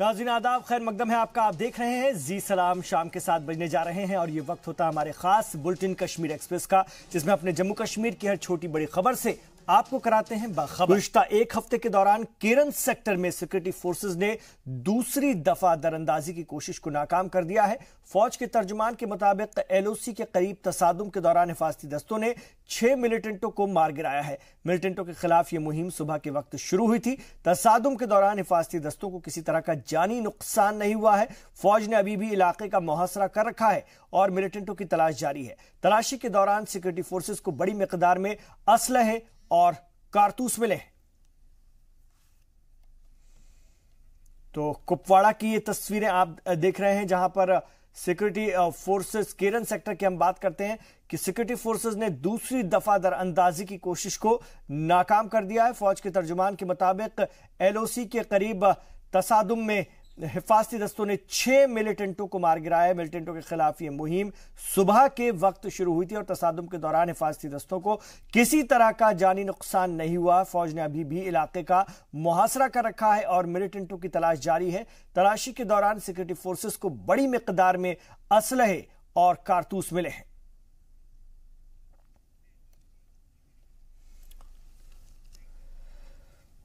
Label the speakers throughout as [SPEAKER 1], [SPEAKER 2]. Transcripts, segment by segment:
[SPEAKER 1] नाज़रीन आदाब, खैर मकदम है आपका। आप देख रहे हैं जी सलाम। शाम के 7 बजने जा रहे हैं और ये वक्त होता है हमारे खास बुलेटिन कश्मीर एक्सप्रेस का, जिसमें अपने जम्मू कश्मीर की हर छोटी बड़ी खबर से आपको कराते हैं बाखबर। गुज़िश्ता एक हफ्ते के दौरान केरन सेक्टर में सिक्योरिटी फोर्सेज ने दूसरी दफा दरअंदाजी की कोशिश को नाकाम कर दिया है। फौज के तर्जुमान के मुताबिक एलओसी के करीब तसादुम के दौरान हिफाजती दस्तों ने 6 मिलिटेंटों को मार गिराया है। मिलिटेंटों के खिलाफ यह मुहिम सुबह के वक्त शुरू हुई थी। तसादुम के दौरान हिफाजती दस्तों को किसी तरह का जानी नुकसान नहीं हुआ है। फौज ने अभी भी इलाके का मुहासरा कर रखा है और मिलिटेंटों की तलाश जारी है। तलाशी के दौरान सिक्योरिटी फोर्सेज को बड़ी मिकदार में असलहे और कारतूस मिले। तो कुपवाड़ा की ये तस्वीरें आप देख रहे हैं, जहां पर सिक्योरिटी फोर्सेस केरन सेक्टर की हम बात करते हैं कि सिक्योरिटी फोर्सेस ने दूसरी दफा दरअंदाजी की कोशिश को नाकाम कर दिया है। फौज के तर्जुमान के मुताबिक एलओसी के करीब तसादुम में हिफाजती दस्तों ने 6 मिलिटेंटों को मार गिराया है। मिलिटेंटों के खिलाफ यह मुहिम सुबह के वक्त शुरू हुई थी और तसादुम के दौरान हिफाजती दस्तों को किसी तरह का जानी नुकसान नहीं हुआ। फौज ने अभी भी इलाके का मुहासरा कर रखा है और मिलिटेंटों की तलाश जारी है। तलाशी के दौरान सिक्योरिटी फोर्सेस को बड़ी मिकदार में असलहे और कारतूस मिले हैं।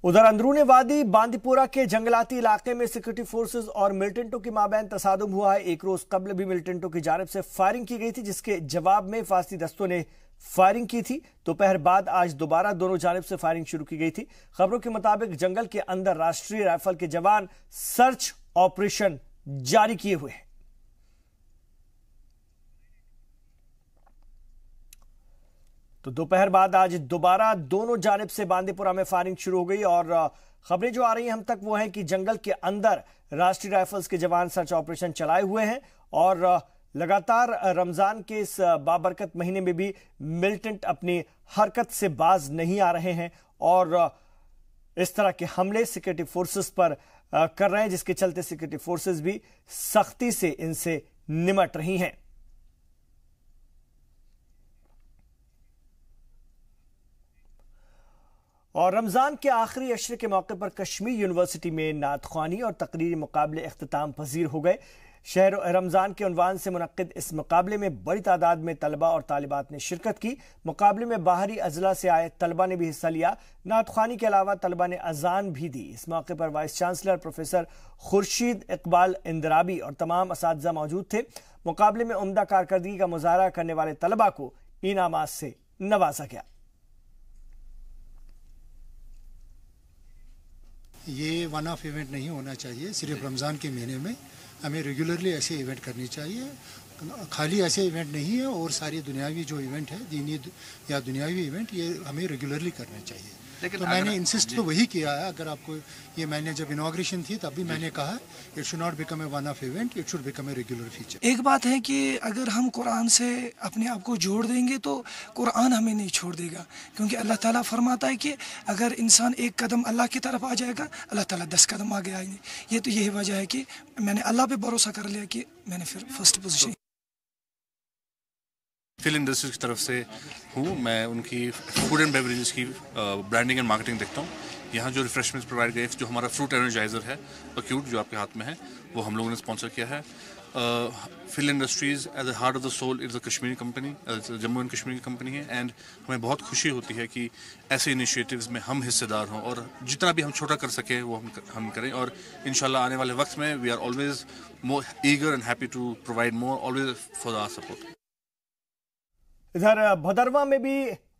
[SPEAKER 1] उधर अंदरूनी वादी बांदीपुरा के जंगलाती इलाके में सिक्योरिटी फोर्सेस और मिलिटेंटों के माबैन तसादुम हुआ है। एक रोज कबल भी मिलिटेंटों की जानिब से फायरिंग की गई थी, जिसके जवाब में हिफाजती दस्तों ने फायरिंग की थी। दोपहर बाद आज दोबारा दोनों जानिब से फायरिंग शुरू की गई थी। खबरों के मुताबिक जंगल के अंदर राष्ट्रीय राइफल के जवान सर्च ऑपरेशन जारी किए हुए हैं। तो दोपहर बाद आज दोबारा दोनों जानिब से बांदीपुरा में फायरिंग शुरू हो गई और खबरें जो आ रही हैं हम तक वो हैं कि जंगल के अंदर राष्ट्रीय राइफल्स के जवान सर्च ऑपरेशन चलाए हुए हैं और लगातार रमजान के इस बाबरकत महीने में भी मिलिटेंट अपनी हरकत से बाज नहीं आ रहे हैं और इस तरह के हमले सिक्योरिटी फोर्सेस पर कर रहे हैं, जिसके चलते सिक्योरिटी फोर्सेस भी सख्ती से इनसे निमट रही हैं। और रमजान के आखिरी अशरे के मौके पर कश्मीर यूनिवर्सिटी में नात ख्वानी और तकरीरी मुकाबले इख्तिताम पजीर हो गए। शहर रमजान के उन्वान से मुनक्किद इस मुकाबले में बड़ी तादाद में तलबा और तालिबात ने शिरकत की। मुकाबले में बाहरी अजला से आए तलबा ने भी हिस्सा लिया। नात ख्वानी के अलावा तलबा ने अजान भी दी। इस मौके पर vice chancellor professor Khurshid Iqbal Indrabi और तमाम असातिज़ा मौजूद थे। मुकाबले में उम्दा कारकर्दगी का मुजाहरा करने वाले तलबा को इनामात से नवाजा गया।
[SPEAKER 2] ये वन ऑफ इवेंट नहीं होना चाहिए। सिर्फ रमज़ान के महीने में हमें रेगुलरली ऐसे इवेंट करनी चाहिए। खाली ऐसे इवेंट नहीं है, और सारी दुनियावी जो इवेंट है, दीनी या दुनियावी इवेंट, ये हमें रेगुलरली करना चाहिए। तो मैंने इंसिस्ट तो वही किया है। अगर आपको ये, मैंने जब इनॉग्रेशन थी तब भी मैंने कहा it should not become a one of event, it should become a regular feature.
[SPEAKER 3] एक बात है कि अगर हम कुरान से अपने आप को जोड़ देंगे तो कुरान हमें नहीं छोड़ देगा, क्योंकि अल्लाह ताला फरमाता है कि अगर इंसान एक कदम अल्लाह की तरफ आ जाएगा, अल्लाह ताला 10 कदम आगे आएंगे। ये तो यही वजह है कि मैंने अल्लाह पे भरोसा कर लिया कि मैंने फिर फर्स्ट पोजीशन।
[SPEAKER 4] फिल इंडस्ट्रीज की तरफ से हूँ मैं, उनकी फूड एंड बेवरेजेस की ब्रांडिंग एंड मार्केटिंग देखता हूँ। यहाँ जो रिफ्रेशमेंट्स प्रोवाइड गए, जो हमारा फ्रूट एनर्जाइजर है अक्यूट जो आपके हाथ में है, वो हम लोगों ने स्पॉन्सर किया है। Phil industries as a heart of the soul is a Kashmiri company, Jammu and Kashmir की कंपनी है, एंड हमें बहुत खुशी होती है कि ऐसे इनिशिएटिव्स में हम हिस्सेदार हों और जितना भी हम छोटा कर सकें वो हम करें। और इंशाल्लाह आने वाले वक्त में we are always more eager and happy to provide more always for our support.
[SPEAKER 1] इधर भदरवा में भी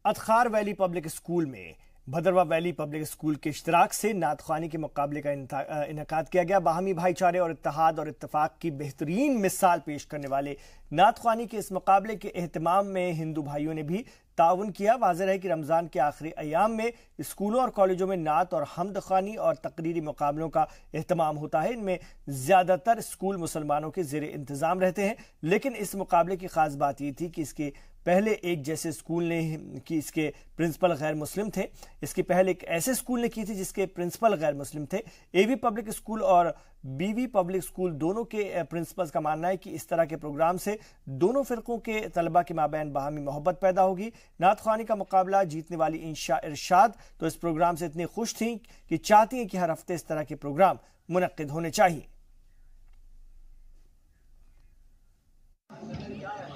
[SPEAKER 1] अतखार वैली पब्लिक स्कूल में भदरवा वैली पब्लिक स्कूल के इश्तराक से नात ख्वानी के मुकाबले का इनेकाद किया गया। बाहमी भाईचारे और इत्तेहाद और इत्तेफाक की बेहतरीन मिसाल पेश करने वाले नात ख्वानी के इस मुकाबले के एहतमाम में हिंदू भाइयों ने भी ताउन किया। वाज़ेह है कि रमज़ान के आखिरी अयाम में स्कूलों और कॉलेजों में नात और हमद ख्वानी और तकरीरी मुकाबलों का एहतमाम होता है। इनमें ज़्यादातर स्कूल मुसलमानों के ज़ेर इंतज़ाम रहते हैं, लेकिन इस मुकाबले की ख़ास बात यह थी कि इसके पहले एक जैसे स्कूल ने कि इसके प्रिंसिपल गैर मुस्लिम थे। इसके पहले एक ऐसे स्कूल ने की थी जिसके प्रिंसिपल गैर मुस्लिम थे। एवी पब्लिक स्कूल और बीवी पब्लिक स्कूल दोनों के प्रिंसिपल्स का मानना है कि इस तरह के प्रोग्राम से दोनों फिरकों के तलबा के माबैन बाहमी मोहब्बत पैदा होगी। नात ख्वानी का मुकाबला जीतने वाली इंशा इरशाद तो इस प्रोग्राम से इतनी खुश थी कि चाहती हैं कि हर हफ्ते इस तरह के प्रोग्राम मुनक्किद होने चाहिए।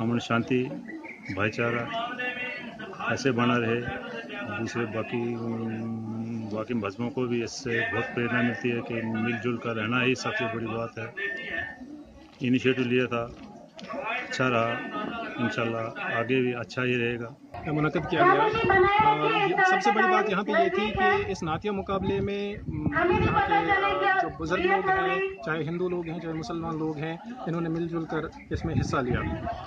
[SPEAKER 5] अमन शांति भाईचारा ऐसे बना रहे, दूसरे बाकी मजहबों को भी इससे बहुत प्रेरणा मिलती है कि मिलजुल कर रहना ही सबसे बड़ी बात है। इनिशिएटिव लिया था, अच्छा रहा, इंशाल्लाह आगे भी अच्छा ही रहेगा।
[SPEAKER 6] मुनक्किद किया गया। सबसे बड़ी बात यहाँ पे ये थी कि इस नातिया मुकाबले में यहाँ के जो बुजुर्ग लोग हैं, चाहे हिंदू लोग हैं चाहे मुसलमान लोग हैं, इन्होंने मिलजुल कर इसमें हिस्सा लिया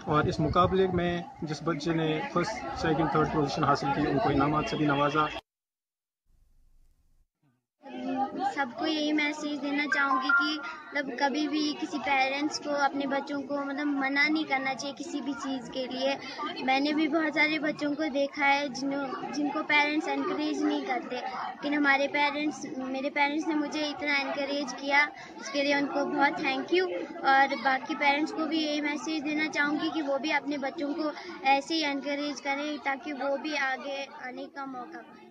[SPEAKER 6] और इस मुकाबले में जिस बच्चे ने फर्स्ट सेकंड थर्ड पोजीशन हासिल की उनको इनामात से भी नवाजा।
[SPEAKER 7] सबको यही मैसेज देना चाहूँगी कि मतलब कभी भी किसी पेरेंट्स को अपने बच्चों को मतलब मना नहीं करना चाहिए किसी भी चीज़ के लिए। मैंने भी बहुत सारे बच्चों को देखा है जिनको पेरेंट्स एनकरेज नहीं करते, लेकिन मेरे पेरेंट्स ने मुझे इतना एनकरेज किया, उसके लिए उनको बहुत थैंक यू। और बाकी पेरेंट्स को भी यही मैसेज देना चाहूँगी कि वो भी अपने बच्चों को ऐसे ही एनकरेज करें ताकि वो भी आगे आने का मौका पाएँ।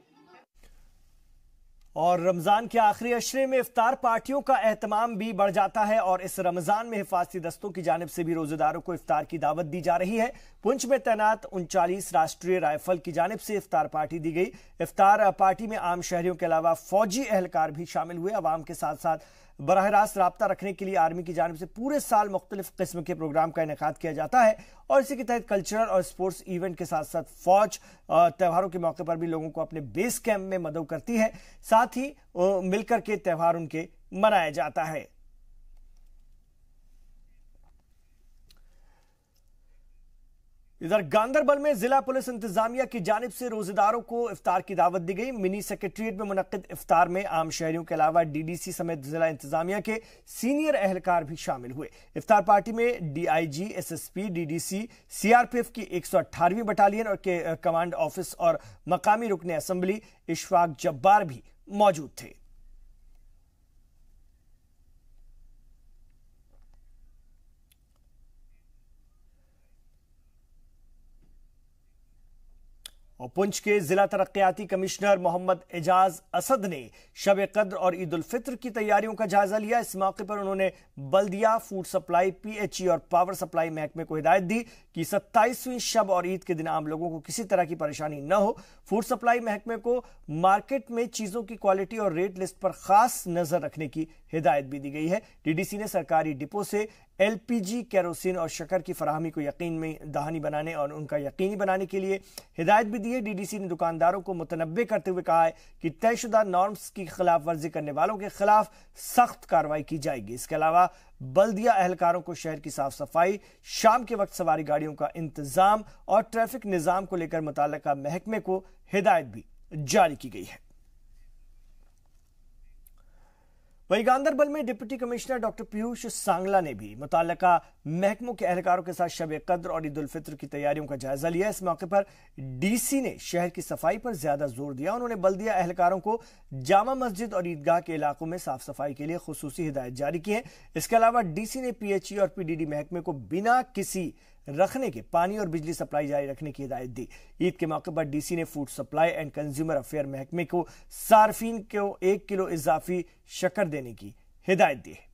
[SPEAKER 1] और रमजान के आखिरी अशरे में इफ्तार पार्टियों का एहतमाम भी बढ़ जाता है और इस रमजान में हिफाजती दस्तों की जानिब से भी रोजेदारों को इफ्तार की दावत दी जा रही है। पुंछ में तैनात 39 राष्ट्रीय राइफल की जानिब से इफ्तार पार्टी दी गई। इफ्तार पार्टी में आम शहरियों के अलावा फौजी एहलकार भी शामिल हुए। अवाम के साथ साथ बराह रास्त राब्ता रखने के लिए आर्मी की जानिब से पूरे साल मुख्तलिफ किस्म के प्रोग्राम का इनेकाद किया जाता है और इसी के तहत कल्चरल और स्पोर्ट्स इवेंट के साथ साथ फौज त्योहारों के मौके पर भी लोगों को अपने बेस कैंप में मदद करती है। साथ ही मिलकर के त्योहार उनके मनाया जाता है। इधर गांदरबल में जिला पुलिस इंतजामिया की जानिब से रोजेदारों को इफ्तार की दावत दी गई। मिनी सेक्रेटरिएट में मुनक्किद इफ्तार में आम शहरियों के अलावा डीडीसी समेत जिला इंतजामिया के सीनियर एहलकार भी शामिल हुए। इफ्तार पार्टी में डीआईजी, एसएसपी, डीडीसी, सीआरपीएफ की 118वीं बटालियन और के कमांड ऑफिस और मकामी रुकने असेंबली इशफाक जब्बार भी मौजूद थे। और पुंछ के जिला तरक्याती कमिश्नर मोहम्मद एजाज असद ने शब कद्र और ईद उल फित्र की तैयारियों का जायजा लिया। इस मौके पर उन्होंने बल्दिया, फूड सप्लाई, पीएचई और पावर सप्लाई महकमे को हिदायत दी कि 27वीं शब और ईद के दिन आम लोगों को किसी तरह की परेशानी न हो। फूड सप्लाई महकमे को मार्केट में चीजों की क्वालिटी और रेट लिस्ट पर खास नजर रखने की हिदायत भी दी गई है। डीडीसी ने सरकारी डिपो से एलपीजी, केरोसिन और शक्कर की फराहमी को यकीन में दहानी बनाने और उनका यकीनी बनाने के लिए हिदायत भी दी है। डीडीसी ने दुकानदारों को मुतनब्बे करते हुए कहा है कि तयशुदा नॉर्म्स की खिलाफ वर्जी करने वालों के खिलाफ सख्त कार्रवाई की जाएगी। इसके अलावा बल्दिया एहलकारों को शहर की साफ सफाई, शाम के वक्त सवारी गाड़ियों का इंतजाम और ट्रैफिक निजाम को लेकर मुताल्लिका महकमे को हिदायत भी जारी की गई है। वहीं गांदरबल में deputy commissioner doctor Piyush Sangla ने भी मुताल्लिका महकमों के एहलकारों के साथ शब कद्र और ईद उल फित्र की तैयारियों का जायजा लिया। इस मौके पर डीसी ने शहर की सफाई पर ज्यादा जोर दिया। उन्होंने बल्दिया एहलकारों को जामा मस्जिद और ईदगाह के इलाकों में साफ सफाई के लिए खुसूसी हिदायत जारी की है। इसके अलावा डीसी ने पीएचई और पीडीडी महकमे को बिना किसी रखने के पानी और बिजली सप्लाई जारी रखने की हिदायत दी। ईद के मौके पर डीसी ने food supply and consumer affair महकमे को सार्फिन को 1 किलो इजाफी शक्कर देने की हिदायत दी है।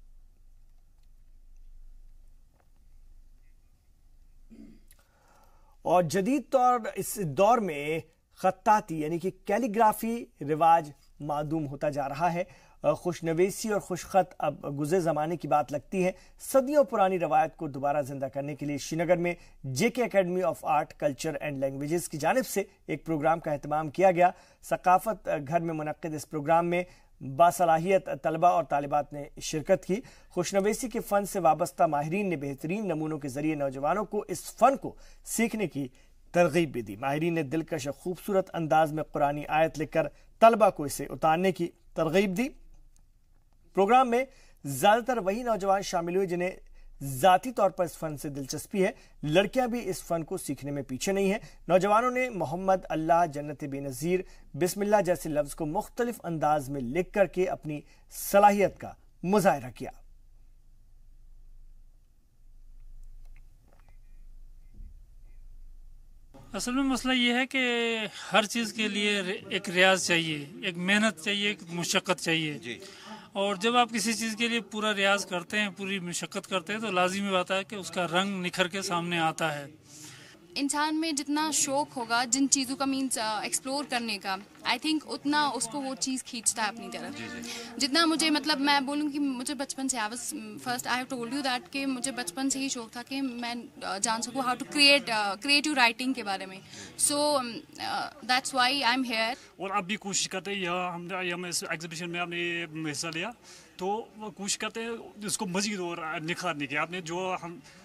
[SPEAKER 1] और जदीद इस दौर में खत्ताती यानी कि कैलीग्राफी रिवाज मादूम होता जा रहा है। खुशनवीसी और खुशखत अब गुज़रे ज़माने की बात लगती है। सदियों पुरानी रवायत को दोबारा जिंदा करने के लिए श्रीनगर में JK academy of art, culture and languages की जानिब से एक प्रोग्राम का एहतमाम किया गया। सकाफत घर में मुनक्किद इस प्रोग्राम में बासलाहियत तलबा और तालिबात ने शिरकत की। खुशनवीसी के फ़न से वाबस्ता माहिरीन ने बेहतरीन नमूनों के जरिए नौजवानों को इस फ़न को सीखने की तरगीब भी दी। माहिरीन ने दिलकश खूबसूरत अंदाज में कुरानी आयत लिखकर तलबा को इसे उतारने की तरगीब दी। प्रोग्राम में ज्यादातर वही नौजवान शामिल हुए जिन्हें जाती तौर पर इस फन से दिलचस्पी है। लड़कियां भी इस फन को सीखने में पीछे नहीं है। नौजवानों ने मोहम्मद, अल्लाह, जन्नत बेनज़ीर, बिस्मिल्लाह जैसे लफ्ज को मुख्तलिफ अंदाज में लिख करके अपनी सलाहियत का मुजाहिरा किया।
[SPEAKER 8] असल में मसला ये है कि हर चीज़ के लिए एक रियाज चाहिए, एक मेहनत चाहिए, एक मुशक्क़त चाहिए जी। और जब आप किसी चीज़ के लिए पूरा रियाज करते हैं, पूरी मुशक्क़त करते हैं, तो लाजिमी बात है कि उसका रंग निखर के सामने आता है।
[SPEAKER 9] इंसान में जितना शौक होगा जिन चीज़ों का मीन्स एक्सप्लोर करने का, आई थिंक उतना उसको वो चीज़ खींचता है अपनी तरफ। जितना मुझे मतलब मैं बोलूँ कि मुझे बचपन से I have told you that कि मुझे बचपन से ही शौक था कि मैं जान सकूँ हाउ टू क्रिएटिव राइटिंग के बारे में। So that's why I am here.
[SPEAKER 10] और अब भी कोशिश करते हैं, हम इस एग्जीबिशन में आपने हिस्सा लिया तो वो कोशिश करते हैं इसको मज़ीद और निखारने की। आपने जो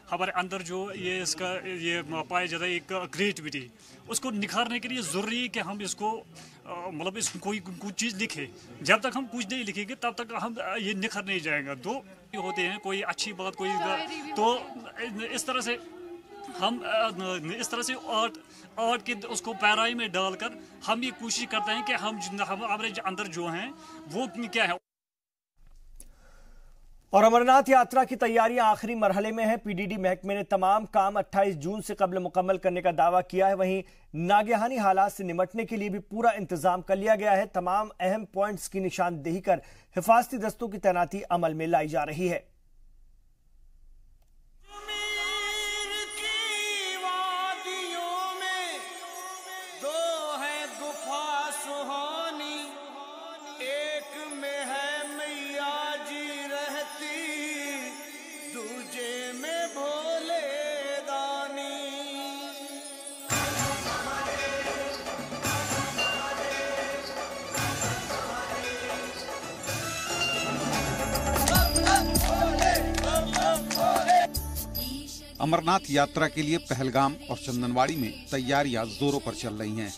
[SPEAKER 10] हमारे अंदर जो ये इसका ये पाया जाता है एक क्रिएटिविटी, उसको निखारने के लिए ज़रूरी है कि हम इसको मतलब इस कोई चीज़ लिखे। जब तक हम कुछ नहीं लिखेंगे तब तक हम ये निखर नहीं जाएगा। दो होते हैं, कोई अच्छी बात कोई, तो इस तरह से हम इस तरह से आर्ट के उसको पैराई में डालकर हम ये कोशिश करते हैं कि हम हमारे अंदर जो हैं वो क्या है।
[SPEAKER 1] और अमरनाथ यात्रा की तैयारियां आखिरी मरहले में है। पीडीडी महकमे ने तमाम काम 28 जून से कबल मुकम्मल करने का दावा किया है। वहीं नागहानी हालात से निपटने के लिए भी पूरा इंतजाम कर लिया गया है। तमाम अहम पॉइंट्स की निशानदेही कर हिफाजती दस्तों की तैनाती अमल में लाई जा रही है।
[SPEAKER 11] अमरनाथ यात्रा के लिए पहलगाम और चंदनवाड़ी में तैयारियां जोरों पर चल रही हैं।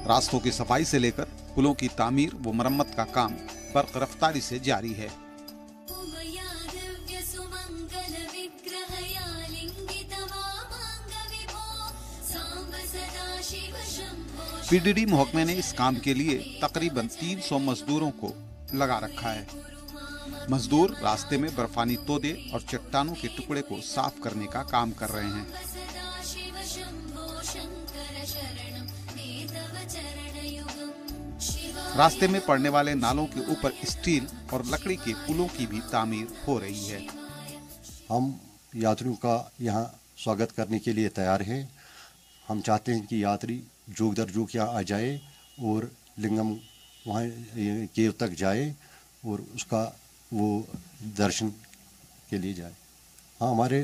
[SPEAKER 11] रास्तों की सफाई से लेकर पुलों की तामीर व मरम्मत का काम बर्क रफ्तारी से जारी है। पीडीडी महकमे ने इस काम के लिए तकरीबन 300 मजदूरों को लगा रखा है। मजदूर रास्ते में बर्फानी तोदे और चट्टानों के टुकड़े को साफ करने का काम कर रहे हैं। रास्ते में पड़ने वाले नालों के ऊपर स्टील और लकड़ी के पुलों की भी तामीर हो रही है।
[SPEAKER 12] हम यात्रियों का यहाँ स्वागत करने के लिए तैयार हैं। हम चाहते हैं कि यात्री जोग दर जोग यहाँ आ जाए और लिंगम वहाँ केव तक जाए और उसका वो दर्शन के लिए जाए। हाँ, हमारे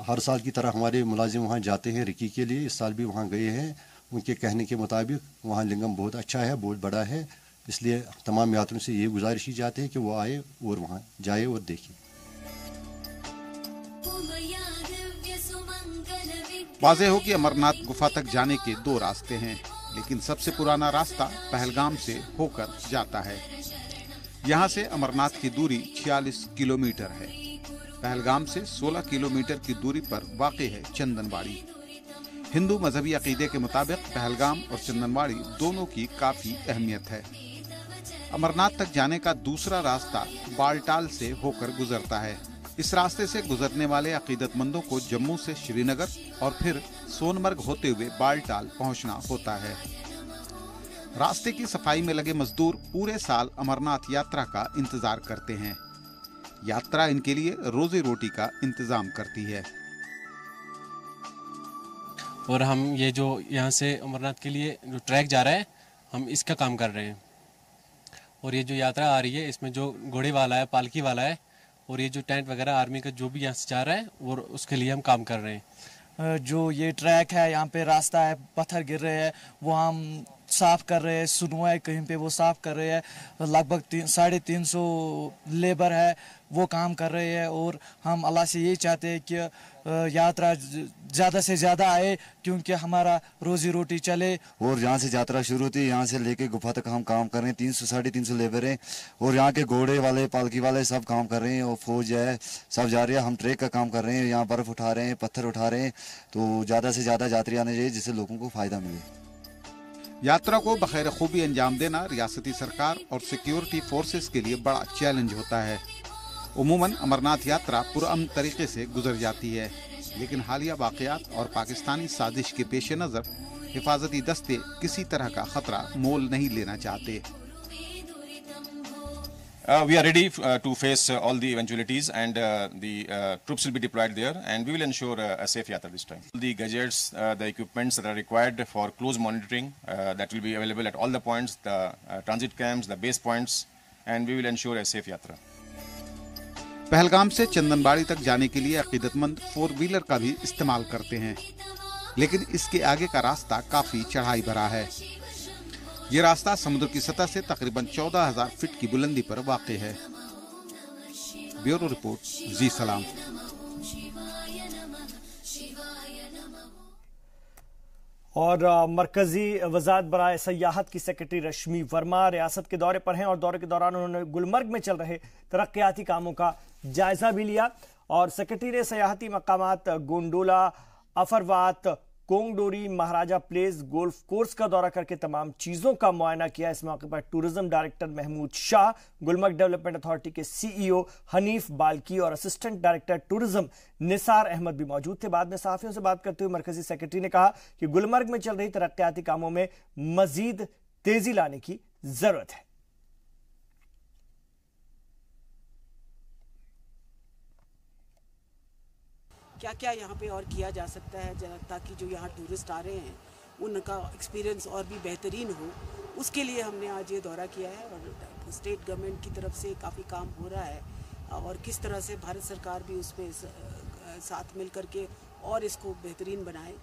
[SPEAKER 12] हर साल की तरह हमारे मुलाजिम वहाँ जाते हैं रिकी के लिए। इस साल भी वहाँ गए हैं। उनके कहने के मुताबिक वहाँ लिंगम बहुत अच्छा है, बहुत बड़ा है। इसलिए तमाम यात्रियों से ये गुजारिश की जाती है कि वो आए और वहाँ जाए और देखें।
[SPEAKER 11] वाज़ेह हो कि अमरनाथ गुफा तक जाने के 2 रास्ते हैं, लेकिन सबसे पुराना रास्ता पहलगाम से होकर जाता है। यहाँ से अमरनाथ की दूरी 46 किलोमीटर है। पहलगाम से 16 किलोमीटर की दूरी पर वाक़ई है चंदनवाड़ी। हिंदू मजहबी अकीदे के मुताबिक पहलगाम और चंदनवाड़ी दोनों की काफ़ी अहमियत है। अमरनाथ तक जाने का दूसरा रास्ता बालटाल से होकर गुजरता है। इस रास्ते से गुजरने वाले अकीदतमंदों को जम्मू से श्रीनगर और फिर सोनमर्ग होते हुए बालटाल पहुंचना होता है। रास्ते की सफाई में लगे मजदूर पूरे साल अमरनाथ यात्रा का इंतजार करते हैं। यात्रा इनके लिए रोजी रोटी का इंतजाम करती है।
[SPEAKER 13] और हम ये जो यहाँ से अमरनाथ के लिए जो ट्रैक जा रहा है, हम इसका काम कर रहे हैं। और ये जो यात्रा आ रही है, इसमें जो घोड़े वाला है, पालकी वाला है, और ये जो टेंट वगैरह आर्मी का जो भी यहाँ से जा रहा है, और उसके लिए हम काम कर रहे हैं।
[SPEAKER 14] जो ये ट्रैक है, यहाँ पे रास्ता है, पत्थर गिर रहे हैं, वो हम साफ कर रहे हैं। सुनवा है कहीं पे, वो साफ कर रहे हैं। लगभग 350 लेबर है, वो काम कर रहे हैं। और हम अल्लाह से यही चाहते हैं कि यात्रा ज़्यादा से ज़्यादा आए, क्योंकि हमारा रोजी रोटी चले।
[SPEAKER 12] और यहाँ से यात्रा शुरू होती है, यहाँ से लेके गुफा तक हम काम कर रहे हैं। 300-350 लेबर हैं और यहाँ के घोड़े वाले, पालकी वाले सब काम कर रहे हैं। और फौज है, सब जा रही है। हम ट्रैक का काम कर रहे हैं, यहाँ बर्फ़ उठा रहे हैं, पत्थर उठा रहे हैं। तो ज़्यादा से ज़्यादा यात्री आने चाहिए, जिससे लोगों को फ़ायदा मिले।
[SPEAKER 11] यात्रा को बखैर खूबी अंजाम देना रियासती सरकार और सिक्योरिटी फोर्सेस के लिए बड़ा चैलेंज होता है। उमूमन अमरनाथ यात्रा पुरअमन तरीके से गुजर जाती है, लेकिन हालिया वाक़यात और पाकिस्तानी साजिश के पेश नज़र हिफाजती दस्ते किसी तरह का खतरा मोल नहीं लेना चाहते।
[SPEAKER 15] We are ready to face all the eventualities, and the troops will be deployed there, and we will ensure a safe yatra this time. The gadgets, the equipments that are required for close monitoring, that will be available at all the points, the transit camps, the base points, and we will ensure a safe yatra.
[SPEAKER 11] Pahalgam से चंदनबाड़ी तक जाने के लिए अकीदतमंद 4-व्हीलर का भी इस्तेमाल करते हैं, लेकिन इसके आगे का रास्ता काफी चढ़ाई भरा है। ये रास्ता समुद्र की सतह से तकरीबन 14,000 फीट की बुलंदी पर वाक़ई है। ब्यूरो रिपोर्ट, जी सलाम।
[SPEAKER 1] और मरकजी वज़ारत बराए सयाहत की सेक्रेटरी रश्मि वर्मा रियासत के दौरे पर हैं और दौरे के दौरान उन्होंने गुलमर्ग में चल रहे तरक्याती कामों का जायजा भी लिया। और सेक्रेटरी ने सयाहती मकामात गोंडोला, अफरवात, कोंगडोरी, महाराजा प्लेस, गोल्फ कोर्स का दौरा करके तमाम चीजों का मुआयना किया। इस मौके पर tourism director Mahmood Shah, Gulmarg development authority के सीईओ हनीफ बाल्की और assistant director tourism Nisar Ahmad भी मौजूद थे। बाद में सहाफियों से बात करते हुए मरकजी सेक्रेटरी ने कहा कि गुलमर्ग में चल रही तरक्याती कामों में मजीद तेजी लाने की जरूरत है।
[SPEAKER 16] क्या क्या यहाँ पे और किया जा सकता है ताकि जो यहाँ टूरिस्ट आ रहे हैं उनका एक्सपीरियंस और भी बेहतरीन हो, उसके लिए हमने आज ये दौरा किया है। और स्टेट गवर्नमेंट की तरफ से काफ़ी काम हो रहा है और किस तरह से भारत सरकार भी उसमें साथ मिल करके और इसको बेहतरीन बनाए।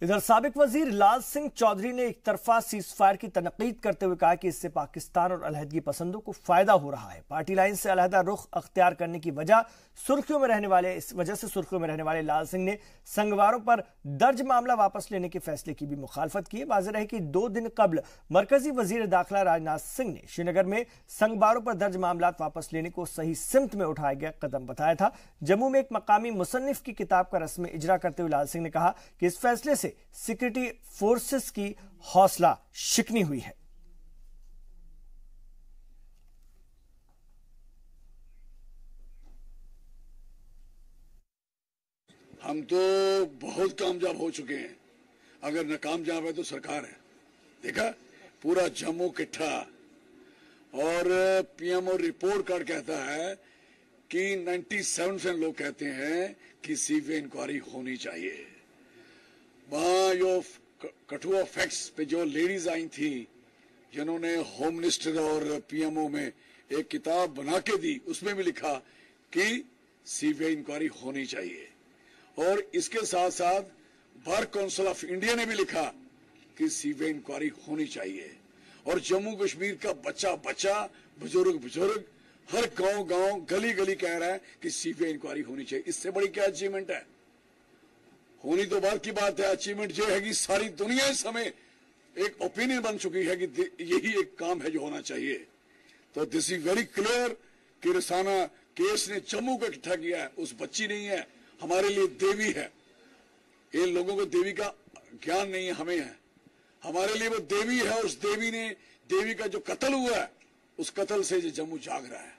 [SPEAKER 1] इधर साबिक वजीर लाल सिंह चौधरी ने एक तरफा सीज फायर की तनकीद करते हुए कहा कि इससे पाकिस्तान और अलहदगी पसंदों को फायदा हो रहा है। पार्टी लाइन से अलहदा रुख अख्तियार करने की वजह से सुर्खियों में रहने वाले लाल सिंह ने संगवारों पर दर्ज मामला वापस लेने के फैसले की भी मुखालफत की है। वाज़ेह रहे कि 2 दिन कबल मरकजी वजीर दाखिला राजनाथ सिंह ने श्रीनगर में संगवारों पर दर्ज मामला वापस लेने को सही सिमत में उठाया गया कदम बताया था। जम्मू में एक मकामी मुसन्निफ की किताब का रस्म इजरा करते हुए लाल सिंह ने कहा कि इस फैसले से सिक्योरिटी फोर्सेस की हौसला शिकनी हुई है।
[SPEAKER 17] हम तो बहुत कामयाब हो चुके हैं, अगर नाकामयाब है तो सरकार है। देखा पूरा जम्मू किट्ठा और पीएमओ रिपोर्ट कार्ड कहता है कि 97% लोग कहते हैं कि सीबीआई इंक्वायरी होनी चाहिए। वहां जो कठुआ फैक्ट्स पे जो लेडीज आई थी जिन्होंने होम मिनिस्टर और पीएमओ में एक किताब बना के दी, उसमें भी लिखा कि सीबीआई इंक्वायरी होनी चाहिए। और इसके साथ साथ बार काउंसिल ऑफ इंडिया ने भी लिखा कि सीबीआई इंक्वायरी होनी चाहिए। और जम्मू कश्मीर का बच्चा बच्चा, बुजुर्ग बुजुर्ग, हर गांव गांव, गली गली कह रहा है कि सीबीआई इंक्वायरी होनी चाहिए। इससे बड़ी क्या अचीवमेंट है? होनी तो बात की बात है। अचीवमेंट ये है कि सारी दुनिया इस समय एक ओपिनियन बन चुकी है कि यही एक काम है जो होना चाहिए। तो दिस इज वेरी क्लियर कि रसाना केस ने जम्मू को इकट्ठा किया है। उस बच्ची नहीं है, हमारे लिए देवी है। इन लोगों को देवी का ज्ञान नहीं है, हमें है। हमारे लिए वो देवी है। उस देवी का जो कत्ल हुआ है, उस कत्ल से जम्मू जाग रहा है।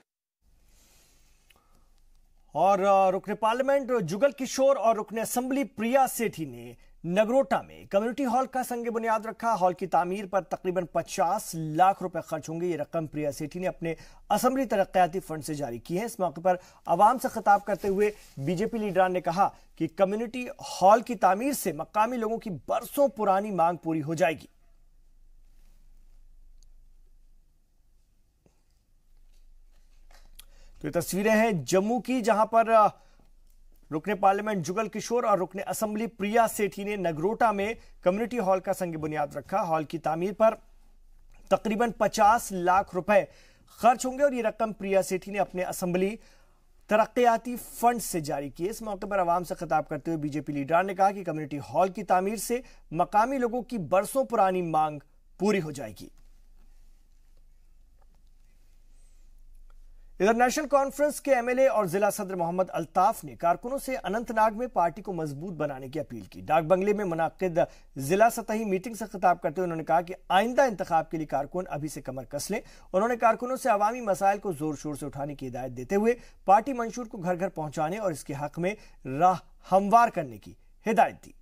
[SPEAKER 1] और रुकने पार्लियामेंट जुगल किशोर और रुकने असेंबली प्रिया सेठी ने नगरोटा में कम्युनिटी हॉल का संग बुनियाद रखा। हॉल की तामीर पर तकरीबन 50 लाख रुपए खर्च होंगे। ये रकम प्रिया सेठी ने अपने असेंबली तरक्याती फंड से जारी की है। इस मौके पर आवाम से खिताब करते हुए बीजेपी लीडरान ने कहा कि कम्युनिटी हॉल की तामीर से मकामी लोगों की बरसों पुरानी मांग पूरी हो जाएगी। तो ये तस्वीरें हैं जम्मू की, जहां पर रुकने पार्लियामेंट जुगल किशोर और रुकने असेंबली प्रिया सेठी ने नगरोटा में कम्युनिटी हॉल का संग बुनियाद रखा। हॉल की तामीर पर तकरीबन 50 लाख रुपए खर्च होंगे और ये रकम प्रिया सेठी ने अपने असेंबली तरक्याती फंड से जारी की। इस मौके पर आवाम से खिताब करते हुए बीजेपी लीडर ने कहा कि कम्युनिटी हॉल की तामीर से मकामी लोगों की बरसों पुरानी मांग पूरी हो जाएगी। इधर नेशनल कॉन्फ्रेंस के एमएलए और जिला सदर मोहम्मद अल्ताफ ने कारकुनों से अनंतनाग में पार्टी को मजबूत बनाने की अपील की। डाक बंगले में मुनाकिद जिला सतही मीटिंग से खिताब करते हुए उन्होंने कहा कि आइंदा इंतखाब के लिए कारकुन अभी से कमर कस लें। उन्होंने कारकुनों से अवामी मसाइल को जोर शोर से उठाने की हिदायत देते हुए पार्टी मंशूर को घर घर पहुंचाने और इसके हक में राह हमवार करने की हिदायत दी।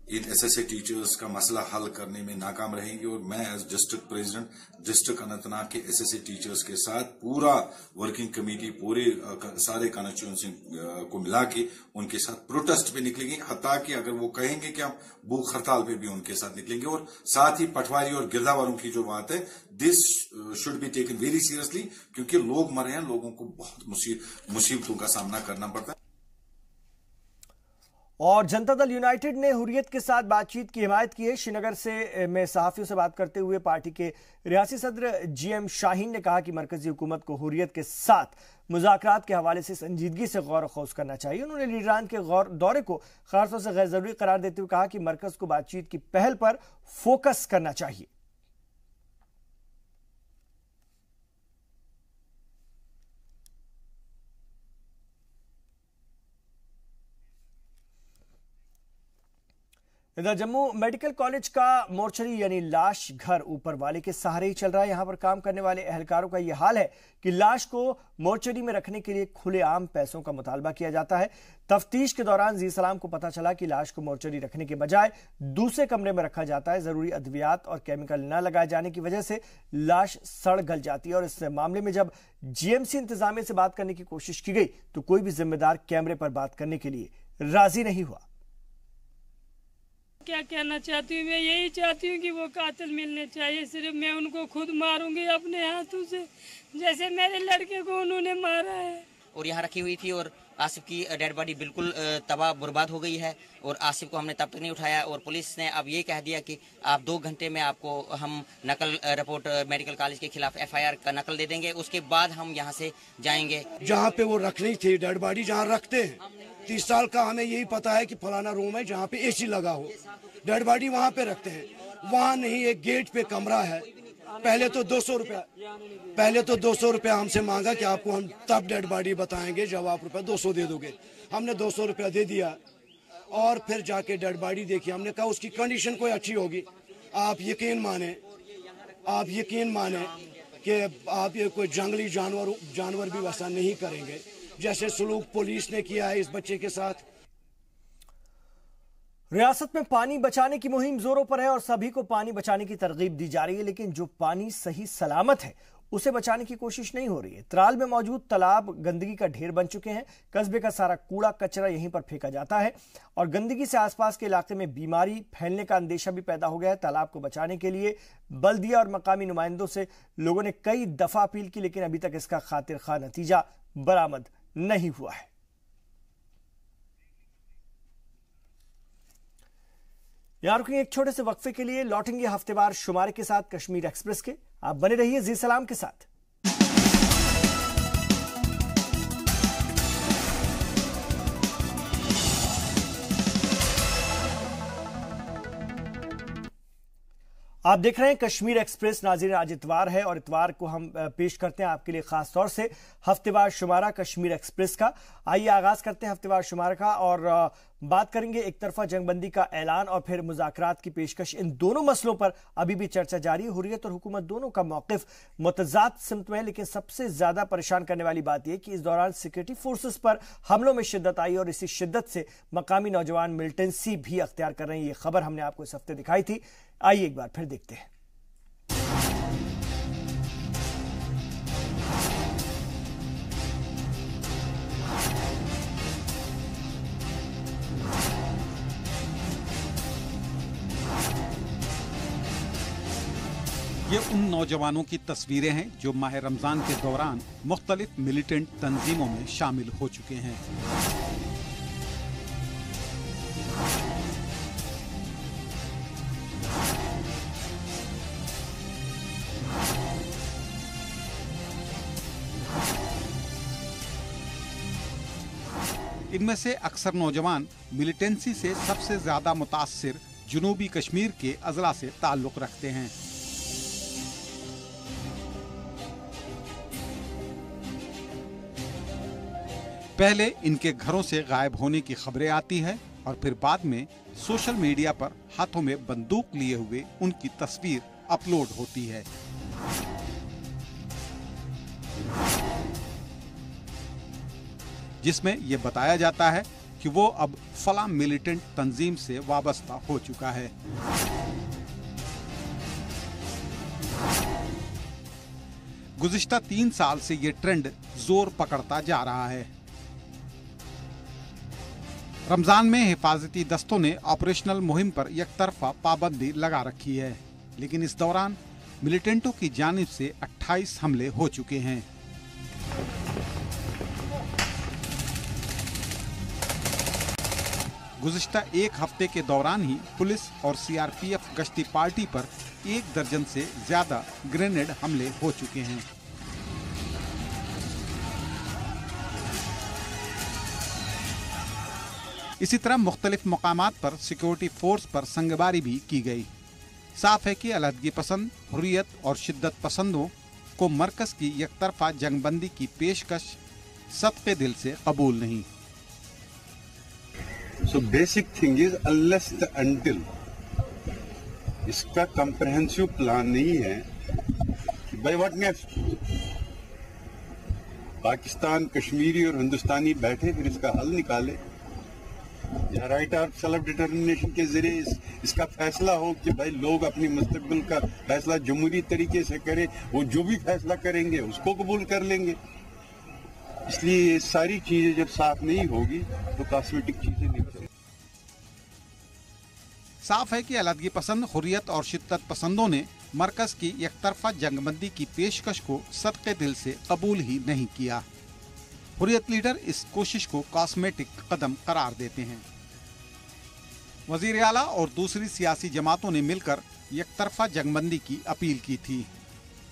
[SPEAKER 18] इन एसएसए टीचर्स का मसला हल करने में नाकाम रहेंगे और मैं as district president district Anantnag के एसएसए टीचर्स के साथ पूरा वर्किंग कमेटी पूरे सारे कॉन्स्टिट्यूएंसी को मिला के उनके साथ प्रोटेस्ट पे निकलेंगे। हत्ता कि अगर वो कहेंगे कि हम भूख हड़ताल पे भी उनके साथ निकलेंगे। और साथ ही पटवारी और गिरदावरों की जो बात है, this should be taken very seriously, क्योंकि लोग मरे हैं, लोगों को बहुत मुसीबतों का सामना करना पड़ता है।
[SPEAKER 1] और जनता दल यूनाइटेड ने हुर्रियत के साथ बातचीत की हिमायत की है। श्रीनगर में सहाफियों से बात करते हुए पार्टी के रियासी सदर जीएम शाहीन ने कहा कि मरकजी हुकूमत को हुर्रियत के साथ मुज़ाकरात के हवाले से संजीदगी से गौर खौज करना चाहिए। उन्होंने लीडरान के दौरे को खासतौर से गैर जरूरी करार देते हुए कहा कि मरकज को बातचीत की पहल पर फोकस करना चाहिए। इधर जम्मू मेडिकल कॉलेज का मोर्चरी यानी लाश घर ऊपर वाले के सहारे ही चल रहा है। यहां पर काम करने वाले एहलकारों का यह हाल है कि लाश को मोर्चरी में रखने के लिए खुलेआम पैसों का मुतालबा किया जाता है। तफ्तीश के दौरान जी सलाम को पता चला कि लाश को मोर्चरी रखने के बजाय दूसरे कमरे में रखा जाता है। जरूरी अद्वियात और केमिकल न लगाए जाने की वजह से लाश सड़ गल जाती है। और इस मामले में जब जीएमसी इंतजामिया से बात करने की कोशिश की गई तो कोई भी जिम्मेदार कैमरे पर बात करने के लिए राजी नहीं हुआ।
[SPEAKER 19] क्या कहना चाहती हूँ, मैं यही चाहती हूँ कि वो कातिल मिलने चाहिए। सिर्फ मैं उनको खुद मारूंगी अपने हाथों से, जैसे मेरे लड़के को उन्होंने मारा है।
[SPEAKER 20] और यहाँ रखी हुई थी और आसिफ की डेड बॉडी बिल्कुल तबाह बर्बाद हो गई है और आसिफ को हमने तब तक नहीं उठाया। और पुलिस ने अब ये कह दिया कि आप 2 घंटे में आपको हम नकल रिपोर्ट मेडिकल कॉलेज के खिलाफ FIR का नकल दे देंगे, उसके बाद हम यहाँ से जाएंगे।
[SPEAKER 21] जहाँ पे वो रखनी थी डेड बॉडी, जहाँ रखते हैं 30 साल का हमें यही पता है कि फलाना रूम है जहाँ पे AC लगा हो, डेड बॉडी वहाँ पे रखते हैं। वहाँ नहीं, एक गेट पे कमरा है। पहले तो 200 रुपया हमसे मांगा कि आपको हम तब डेड बॉडी बताएंगे जब आप रुपया 200 दे दोगे। हमने 200 रुपया दे दिया और फिर जाके डेड बॉडी देखी। हमने कहा उसकी कंडीशन कोई अच्छी होगी। आप यकीन माने कि आप ये कोई जंगली जानवर भी वैसा नहीं करेंगे जैसे सलूक पुलिस ने किया है इस बच्चे के साथ।
[SPEAKER 1] रियासत में पानी बचाने की मुहिम जोरों पर है और सभी को पानी बचाने की तरगीब दी जा रही है, लेकिन जो पानी सही सलामत है उसे बचाने की कोशिश नहीं हो रही है। त्राल में मौजूद तालाब गंदगी का ढेर बन चुके हैं। कस्बे का सारा कूड़ा कचरा यहीं पर फेंका जाता है और गंदगी से आसपास के इलाके में बीमारी फैलने का अंदेशा भी पैदा हो गया है। तालाब को बचाने के लिए बल्दिया और मकामी नुमाइंदों से लोगों ने कई दफा अपील की, लेकिन अभी तक इसका खातिर खा नतीजा बरामद नहीं हुआ है। यहां रुकेंगे एक छोटे से वक्फे के लिए, लौटेंगे हफ्तेवार शुमारे के साथ कश्मीर एक्सप्रेस के। आप बने रहिए जी सलाम के साथ। आप देख रहे हैं कश्मीर एक्सप्रेस। नाज़रीन, आज इतवार है और इतवार को हम पेश करते हैं आपके लिए खास तौर से हफ्तेवार शुमारा कश्मीर एक्सप्रेस का। आइए आगाज करते हैं हफ्तेवार शुमारा का और बात करेंगे एक तरफा जंगबंदी का ऐलान और फिर मुज़ाकरात की पेशकश। इन दोनों मसलों पर अभी भी चर्चा जारी है। हुर्रियत और हुकूमत दोनों का मौक़िफ़ मुतज़ाद सिमत में है, लेकिन सबसे ज्यादा परेशान करने वाली बात यह कि इस दौरान सिक्योरिटी फोर्सेस पर हमलों में शिद्दत आई और इसी शिद्दत से मकामी नौजवान मिलिटेंसी भी अख्तियार कर रहे हैं। ये खबर हमने आपको इस हफ्ते दिखाई थी। आइए एक बार फिर देखते हैं।
[SPEAKER 11] ये उन नौजवानों की तस्वीरें हैं जो माह रमजान के दौरान मुख्तलिफ मिलिटेंट तंजीमों में शामिल हो चुके हैं। इनमें से अक्सर नौजवान मिलिटेंसी से सबसे ज्यादा मुतासिर जनूबी कश्मीर के अजला से ताल्लुक रखते हैं। पहले इनके घरों से गायब होने की खबरें आती है और फिर बाद में सोशल मीडिया पर हाथों में बंदूक लिए हुए उनकी तस्वीर अपलोड होती है। जिसमें यह बताया जाता है कि वो अब फला मिलिटेंट तंजीम से वाबस्ता हो चुका है। गुज़िश्ता 3 साल से ये ट्रेंड जोर पकड़ता जा रहा है। रमजान में हिफाजती दस्तों ने ऑपरेशनल मुहिम पर एकतरफा पाबंदी लगा रखी है, लेकिन इस दौरान मिलिटेंटों की जानिब से 28 हमले हो चुके हैं। गुज़िश्ता 1 हफ्ते के दौरान ही पुलिस और सीआरपीएफ गश्ती पार्टी पर 1 दर्जन से ज्यादा ग्रेनेड हमले हो चुके हैं। इसी तरह मुख्तलिफ मकामात पर सिक्योरिटी फोर्स पर संगबारी भी की गई। साफ है कि अलहदगी पसंद, हुर्रियत और शिद्दत पसंदों को मरकज की एकतरफा जंगबंदी की पेशकश सदके दिल से कबूल नहीं।
[SPEAKER 2] So basic thing is unless the until इसका comprehensive plan नहीं है, by what next? Pakistan, Kashmiri और हिंदुस्तानी बैठे फिर इसका हल निकाले या राइट ऑफ सेल्फ डिटर्मिनेशन के जरिए इसका फैसला हो कि भाई लोग अपनी मुस्तकबिल का फैसला जमहूरी तरीके से करें, वो जो भी फैसला करेंगे उसको कबूल कर लेंगे। इसलिए ये सारी चीजें जब साफ नहीं होगी तो कॉस्मेटिक चीजें नहीं करेंगे।
[SPEAKER 11] साफ है कि अलहदगी पसंद, हुर्रियत और शिद्दत पसंदों ने मरकज की एकतरफा जंगबंदी की पेशकश को सदके दिल से कबूल ही नहीं किया। हुर्रियत लीडर इस कोशिश को कॉस्मेटिक कदम करार देते हैं। वजीर आला और दूसरी सियासी जमातों ने मिलकर एकतरफा जंगबंदी की अपील की थी।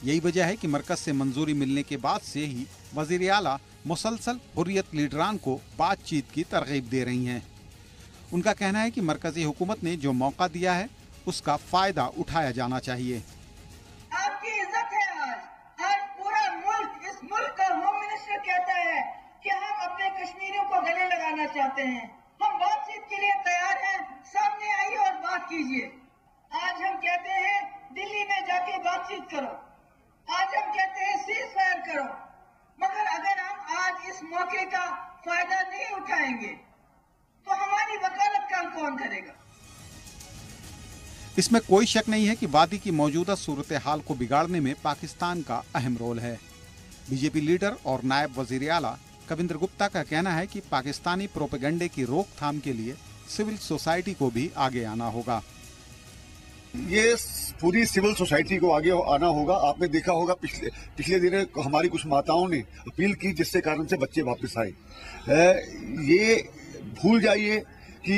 [SPEAKER 11] यही वजह है कि मरकज से मंजूरी मिलने के बाद से ही वजीर आला मुसलसल हुर्रियत लीडरान को बातचीत की तरगीब दे रही हैं। उनका कहना है कि मरकजी हुकूमत ने जो मौका दिया है उसका फायदा उठाया जाना चाहिए।
[SPEAKER 22] आपकी इज्जत है। आज पूरा मुल्क, इस मुल्क का होम मिनिस्टर कहता है कि हम अपने कश्मीरियों को गले लगाना चाहते हैं। हम बातचीत के लिए तैयार हैं, सामने आइए और बात कीजिए। आज हम कहते हैं दिल्ली में जाके बातचीत करो, आज हम कहते हैं सीज फायर करो, मगर अगर हम आज इस मौके का फायदा नहीं उठाएंगे तो हमारी वकालत काम कौन करेगा?
[SPEAKER 11] इसमें कोई शक नहीं है कि वादी की मौजूदा सूरत हाल को बिगाड़ने में पाकिस्तान का अहम रोल है। बीजेपी लीडर और नायब वजीर आला कविंद्र गुप्ता का कहना है कि पाकिस्तानी प्रोपेगेंडे की रोकथाम के लिए सिविल सोसाइटी को भी आगे आना होगा।
[SPEAKER 2] ये पूरी सिविल सोसाइटी को आगे आना होगा। आपने देखा होगा पिछले दिनों हमारी कुछ माताओं ने अपील की जिससे कारण से बच्चे वापस आए। ये भूल जाइए कि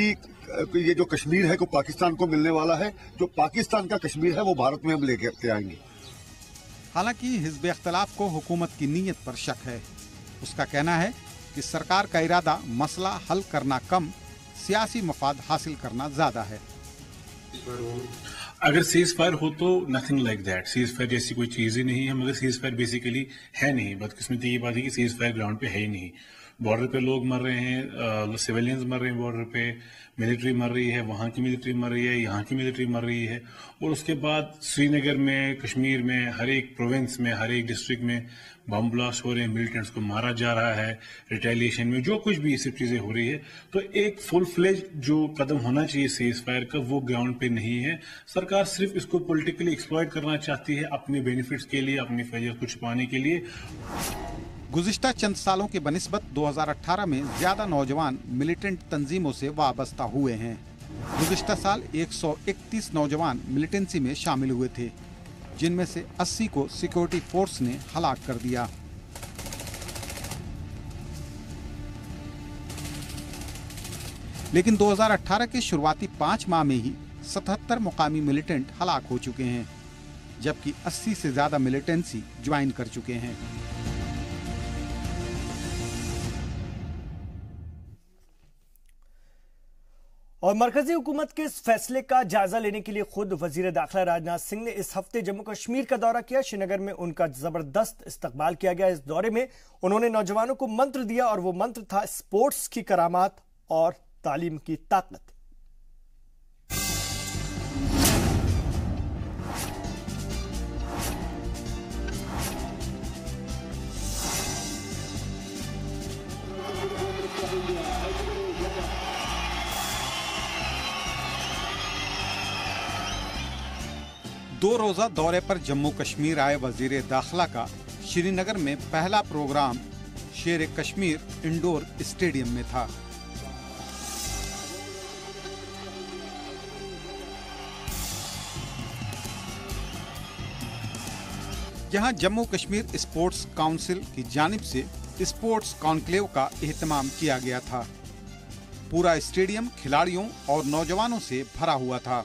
[SPEAKER 2] ये जो कश्मीर है को पाकिस्तान को मिलने वाला है। जो पाकिस्तान का कश्मीर है वो भारत में हम लेके आएंगे।
[SPEAKER 11] हालांकि हिज़्ब इख्तिलाफ को हुकूमत की नीयत पर शक है। उसका कहना है कि सरकार का इरादा मसला हल करना कम, सियासी मफाद हासिल करना ज्यादा है।
[SPEAKER 23] अगर सीज फायर हो तो nothing like that. Cease fire जैसी कोई चीज ही नहीं है, मगर सीज फायर बेसिकली है नहीं। बदकिस्मती की बात है कि सीज फायर ग्राउंड पे है ही नहीं। बॉर्डर पे लोग मर रहे हैं, सिविलियंस मर रहे हैं, बॉर्डर पे मिलिट्री मर रही है, वहां की मिलिट्री मर रही है, यहाँ की मिलिट्री मर रही है। और उसके बाद श्रीनगर में, कश्मीर में, हर एक प्रोविंस में, हर एक डिस्ट्रिक्ट में बम ब्लास्ट हो रहे हैं, मिलिटेंट्स को मारा जा रहा है, रिटेलिएशन में जो कुछ भी ये सब चीजें हो रही है। तो एक फुल फ्लेज जो कदम होना चाहिए सीज फायर का, वो ग्राउंड पे नहीं है। सरकार सिर्फ इसको पॉलिटिकली एक्सप्लॉइट करना चाहती है अपने बेनिफिट्स के लिए, अपनी फैज़ को छुपाने के लिए।
[SPEAKER 11] गुज़िश्ता चंद सालों के बनिस्बत 2018 में ज्यादा नौजवान मिलिटेंट तंजीमों से वाबस्ता हुए हैं। गुज़िश्ता साल 131 नौजवान मिलिटेंसी में शामिल हुए थे, जिनमें से 80 को सिक्योरिटी फोर्स ने हलाक कर दिया। लेकिन 2018 के शुरुआती 5 माह में ही 77 मुकामी मिलिटेंट हलाक हो चुके हैं, जबकि 80 से ज्यादा मिलिटेंसी ज्वाइन कर चुके हैं।
[SPEAKER 1] और मरकजी हुकूमत के इस फैसले का जायजा लेने के लिए खुद वजीर दाखिला राजनाथ सिंह ने इस हफ्ते जम्मू कश्मीर का दौरा किया। श्रीनगर में उनका जबरदस्त इस्तकबाल किया गया। इस दौरे में उन्होंने नौजवानों को मंत्र दिया और वो मंत्र था स्पोर्ट्स की करामात और तालीम की ताकत।
[SPEAKER 11] दो रोजा दौरे पर जम्मू कश्मीर आए वजीर दाखिला का श्रीनगर में पहला प्रोग्राम शेर कश्मीर इंडोर स्टेडियम में था। यहां जम्मू कश्मीर स्पोर्ट्स काउंसिल की जानिब से स्पोर्ट्स कॉन्क्लेव का एहतमाम किया गया था। पूरा स्टेडियम खिलाड़ियों और नौजवानों से भरा हुआ था।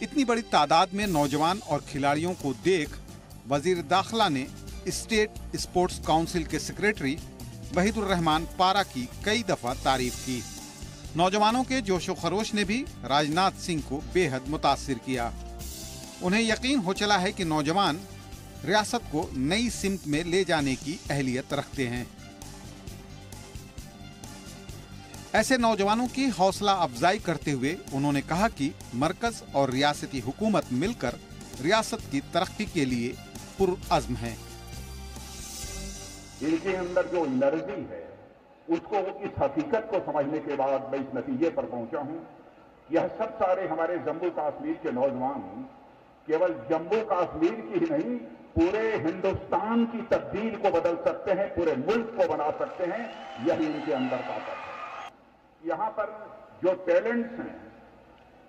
[SPEAKER 11] इतनी बड़ी तादाद में नौजवान और खिलाड़ियों को देख वजीर दाखिला ने स्टेट स्पोर्ट्स काउंसिल के सेक्रेटरी वहीदुर रहमान पारा की कई दफा तारीफ की। नौजवानों के जोशो खरोश ने भी राजनाथ सिंह को बेहद मुतासिर किया। उन्हें यकीन हो चला है कि नौजवान रियासत को नई सिमत में ले जाने की अहलियत रखते हैं। ऐसे नौजवानों की हौसला अफजाई करते हुए उन्होंने कहा कि मरकज और रियासती हुकूमत मिलकर रियासत की तरक्की के लिए पुरअज़्म है।
[SPEAKER 3] इनके अंदर जो एनर्जी है उसको, इस हकीकत को समझने के बाद मैं इस नतीजे पर पहुंचा हूं। यह सब सारे हमारे जम्मू कश्मीर के नौजवान केवल जम्मू कश्मीर की ही नहीं, पूरे हिंदुस्तान की तब्दील को बदल सकते हैं, पूरे मुल्क को बना सकते हैं। यही इनके अंदर ताकत है। यहाँ पर जो टैलेंट्स हैं,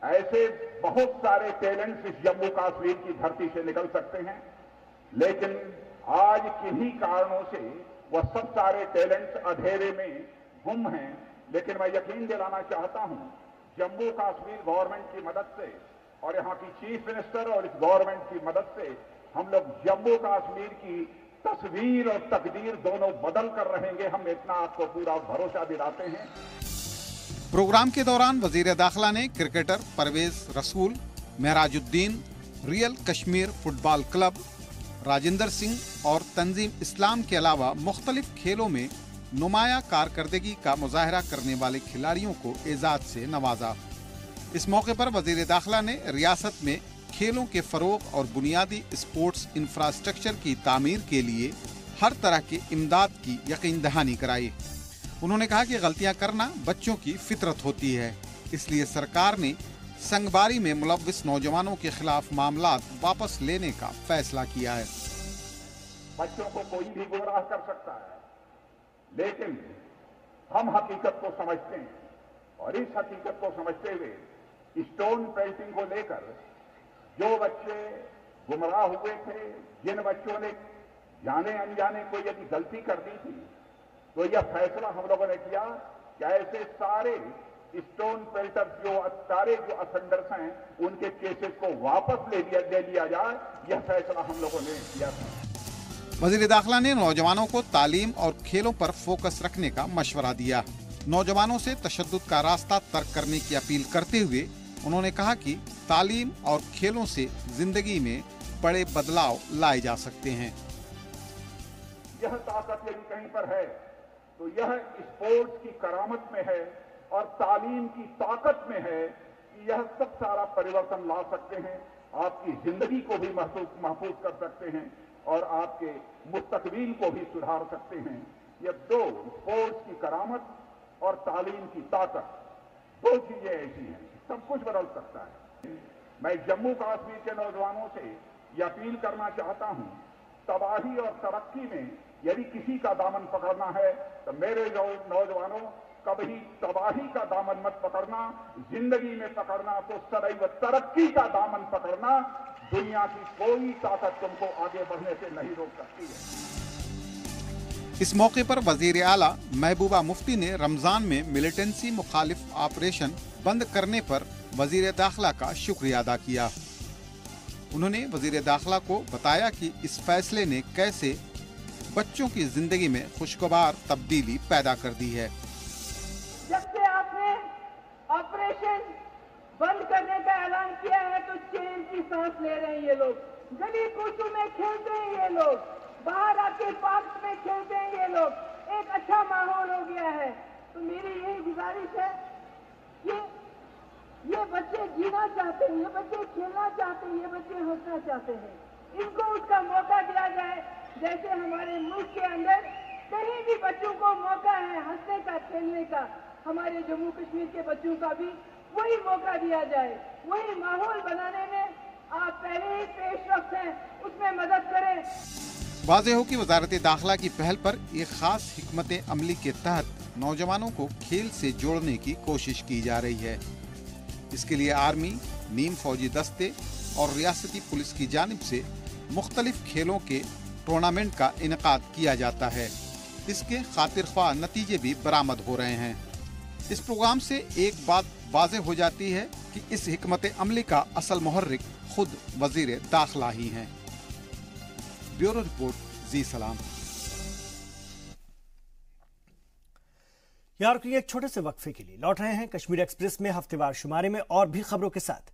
[SPEAKER 3] ऐसे बहुत सारे टैलेंट्स इस जम्मू कश्मीर की धरती से निकल सकते हैं, लेकिन आज किन्हीं कारणों से वह सब सारे टैलेंट्स अंधेरे में गुम हैं। लेकिन मैं यकीन दिलाना चाहता हूं, जम्मू कश्मीर गवर्नमेंट की मदद से और यहाँ की चीफ मिनिस्टर और इस गवर्नमेंट की मदद से हम लोग जम्मू कश्मीर की तस्वीर और तकदीर दोनों बदल कर रहेंगे। हम इतना आपको पूरा भरोसा दिलाते हैं।
[SPEAKER 11] प्रोग्राम के दौरान वजीर दाखिला ने क्रिकेटर परवेज रसूल, Mehrajuddin, real Kashmir football club, Rajinder Singh और तंजीम इस्लाम के अलावा मुख्तलिफ खेलों में नुमाया कारकर्दगी का मुजाहरा करने वाले खिलाड़ियों को एजाज से नवाजा। इस मौके पर वजीर दाखिला ने रियासत में खेलों के फरोग और बुनियादी स्पोर्ट्स इंफ्रास्ट्रक्चर की तामीर के लिए हर तरह की इमदाद की यकीन दहानी कराई। उन्होंने कहा कि गलतियां करना बच्चों की फितरत होती है, इसलिए सरकार ने संगबारी में मुलव्विस नौजवानों के खिलाफ मामलात वापस लेने का फैसला किया है।
[SPEAKER 3] बच्चों को कोई भी गुमराह कर सकता है, लेकिन हम हकीकत को समझते हैं और इस हकीकत को समझते हुए स्टोन पेल्टिंग को लेकर जो बच्चे गुमराह हुए थे, जिन बच्चों ने जाने अनजाने को यदि गलती कर दी थी, तो यह फैसला हम लोगों ने किया कि ऐसे सारे स्टोन पेल्टर जो अफेंडर्स हैं, उनके केसेस को वापस ले लिया जाए। यह फैसला हम लोगों ने किया था।
[SPEAKER 11] वजीर दाखिला ने नौजवानों को तालीम और खेलों पर फोकस रखने का मशवरा दिया। नौजवानों से तशद्दुद का रास्ता तर्क करने की अपील करते हुए उन्होंने कहा कि तालीम और खेलों से जिंदगी में बड़े बदलाव लाए जा सकते हैं।
[SPEAKER 3] यह ताकत यदि कहीं पर है तो यह स्पोर्ट्स की करामत में है और तालीम की ताकत में है कि यह सब सारा परिवर्तन ला सकते हैं, आपकी जिंदगी को भी महफूज कर सकते हैं और आपके मुस्तकबिल को भी सुधार सकते हैं। यह दो, स्पोर्ट्स की करामत और तालीम की ताकत, दो चीजें ऐसी हैं, सब कुछ बदल सकता है। मैं जम्मू कश्मीर के नौजवानों से यह अपील करना चाहता हूं, तबाही और तरक्की में यदि किसी का दामन पकड़ना है तो मेरे नौजवानों, कभी तबाही का दामन मत पकड़ना, जिंदगी में पकड़ना तो सदैव तरक्की का दामन पकड़ना। दुनिया की कोई ताकत तुमको आगे बढ़ने से नहीं रोक सकती है।
[SPEAKER 11] इस मौके पर वजीर आला महबूबा मुफ्ती ने रमजान में मिलिटेंसी मुखालिफ ऑपरेशन बंद करने पर वजीर दाखिला का शुक्रिया अदा किया। उन्होंने वजीर दाखिला को बताया कि इस फैसले ने कैसे बच्चों की जिंदगी में खुशगवार तब्दीली पैदा कर दी है।
[SPEAKER 22] जब से आपने ऑपरेशन किया है तो चैन की सांस ले रहे हैं ये लोग। गली कूचू में खेलते हैं ये लोग, बाहर आके पार्क में खेलते हैं ये लोग। एक अच्छा माहौल हो गया है। तो मेरी यही गुजारिश है कि ये बच्चे जीना चाहते हैं, ये बच्चे खेलना चाहते हैं, ये बच्चे हंसना चाहते हैं, इनको उसका मौका दिया जाए। जैसे हमारे मुल्क के अंदर कहीं भी बच्चों को मौका है हंसने का, खेलने का, हमारे जम्मू कश्मीर के बच्चों का भी वही मौका दिया जाए। वही माहौल बनाने में आप पहले ही पेशरफ्त हैं, उसमें मदद करें।
[SPEAKER 11] वाज़ेह हो कि वजारत दाखिला की पहल पर एक खास हिकमत अमली के तहत नौजवानों को खेल से जोड़ने की कोशिश की जा रही है। इसके लिए आर्मी, नीम फौजी दस्ते और रियासती पुलिस की जानिब से मुख्तलिफ खेलों के टूर्नामेंट का इनेकाद किया जाता है। इसके खातिर ख्वाह नतीजे भी बरामद हो रहे हैं। इस प्रोग्राम से एक बात वाज़ेह हो जाती है कि इस हिकमत अमली का असल मुहर्रिक खुद वजीर दाखिला ही हैं। ब्यूरो रिपोर्ट, जी सलाम।
[SPEAKER 1] यार एक छोटे से वक्फे के लिए लौट रहे हैं कश्मीर एक्सप्रेस में हफ्तेवार शुमारे में और भी खबरों के साथ।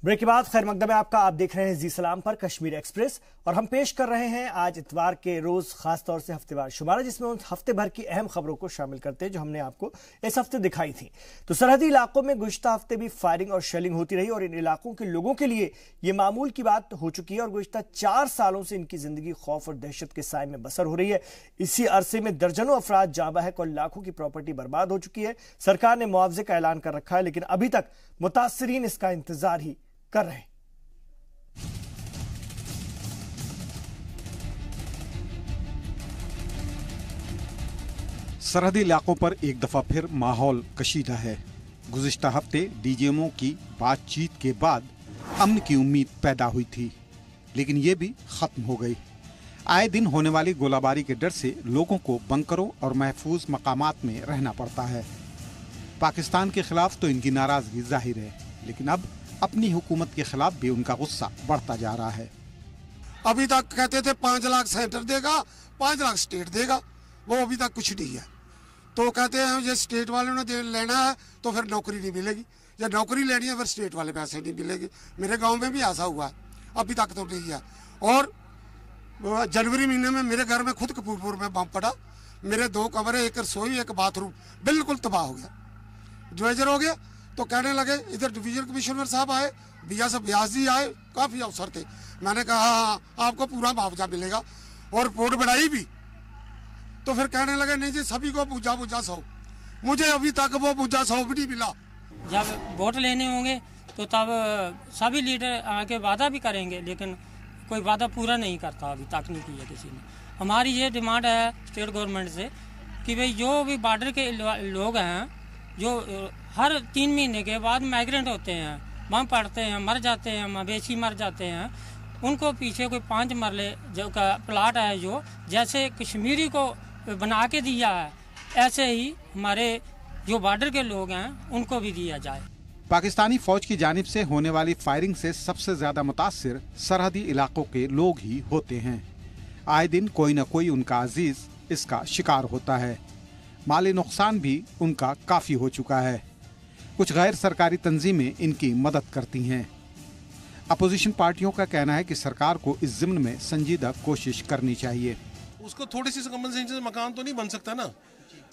[SPEAKER 1] ब्रेक के बाद खैर मकदम है आपका। आप देख रहे हैं जी सलाम पर कश्मीर एक्सप्रेस और हम पेश कर रहे हैं आज इतवार के रोज खासतौर से हफ्तेवार शुमारा, जिसमें उन हफ्ते भर की अहम खबरों को शामिल करते हैं जो हमने आपको इस हफ्ते दिखाई थी। तो सरहदी इलाकों में गुज़िश्ता हफ्ते भी फायरिंग और शेलिंग होती रही और इन इलाकों के लोगों के लिए ये मामूल की बात हो चुकी है और गुज़िश्ता 4 सालों से इनकी जिंदगी खौफ और दहशत के साए में बसर हो रही है। इसी अरसे में दर्जनों अफराद जाँ बहक और लाखों की प्रॉपर्टी बर्बाद हो चुकी है। सरकार ने मुआवजे का ऐलान कर रखा है, लेकिन अभी तक मुतासरीन इसका इंतजार ही कर रहे हैं।
[SPEAKER 11] सरहदी इलाकों पर एक दफा फिर माहौल कशीदा है। गुज़िश्ता हफ्ते डीजीएमओ की बातचीत के बाद अमन की उम्मीद पैदा हुई थी, लेकिन ये भी खत्म हो गई। आए दिन होने वाली गोलाबारी के डर से लोगों को बंकरों और महफूज मकामात में रहना पड़ता है। पाकिस्तान के खिलाफ तो इनकी नाराजगी जाहिर है, लेकिन अब अपनी हुकूमत के खिलाफ भी उनका गुस्सा बढ़ता जा रहा है।
[SPEAKER 21] अभी तक कहते थे 5 लाख सेंटर देगा, 5 लाख स्टेट देगा, वो अभी तक कुछ नहीं है। तो कहते हैं ये स्टेट वालों ने लेना है तो फिर नौकरी नहीं मिलेगी, या नौकरी लेनी है फिर स्टेट वाले पैसे नहीं मिलेंगे। मेरे गांव में भी ऐसा हुआ है, अभी तक तो नहीं है। और जनवरी महीने में मेरे घर में खुद कपूरपुर में बम पड़ा, मेरे 2 कमरे, 1 रसोई, 1 बाथरूम बिल्कुल तबाह हो गया, ज्वेजर हो गया। तो कहने लगे, इधर डिवीजन कमिश्नर साहब आए, BS व्यास जी आए, काफी अफसर थे। मैंने कहा हाँ, आपको पूरा मुआवजा मिलेगा और रिपोर्ट बढ़ाई भी। तो फिर कहने लगे नहीं जी सभी को बुझा 100। मुझे अभी तक वो 100 भी नहीं मिला।
[SPEAKER 4] जब वोट लेने होंगे तो तब सभी लीडर आके वादा भी करेंगे, लेकिन कोई वादा पूरा नहीं करता, अभी तक नहीं किया किसी ने। हमारी ये डिमांड है स्टेट गवर्नमेंट से कि भाई जो भी बॉर्डर के लोग हैं, जो हर 3 महीने के बाद माइग्रेंट होते हैं, बम पड़ते हैं, मर जाते हैं, मवेशी मर जाते हैं, उनको पीछे कोई 5 मरले जो का प्लाट है, जो जैसे कश्मीरी को बना के दिया है, ऐसे ही हमारे जो बॉर्डर के लोग हैं उनको भी दिया जाए।
[SPEAKER 11] पाकिस्तानी फौज की जानिब से होने वाली फायरिंग से सबसे ज्यादा मुतासिर सरहदी इलाकों के लोग ही होते हैं। आए दिन कोई न कोई उनका अजीज इसका शिकार होता है। माली नुकसान भी उनका काफी हो चुका है। कुछ गैर सरकारी तंजीमें इनकी मदद करती हैं। अपोजिशन पार्टियों का कहना है कि सरकार को इस ज़िम्न में संजीदा कोशिश करनी चाहिए।
[SPEAKER 5] उसको थोड़ी सी कंपनसेशन से मकान तो नहीं बन सकता ना।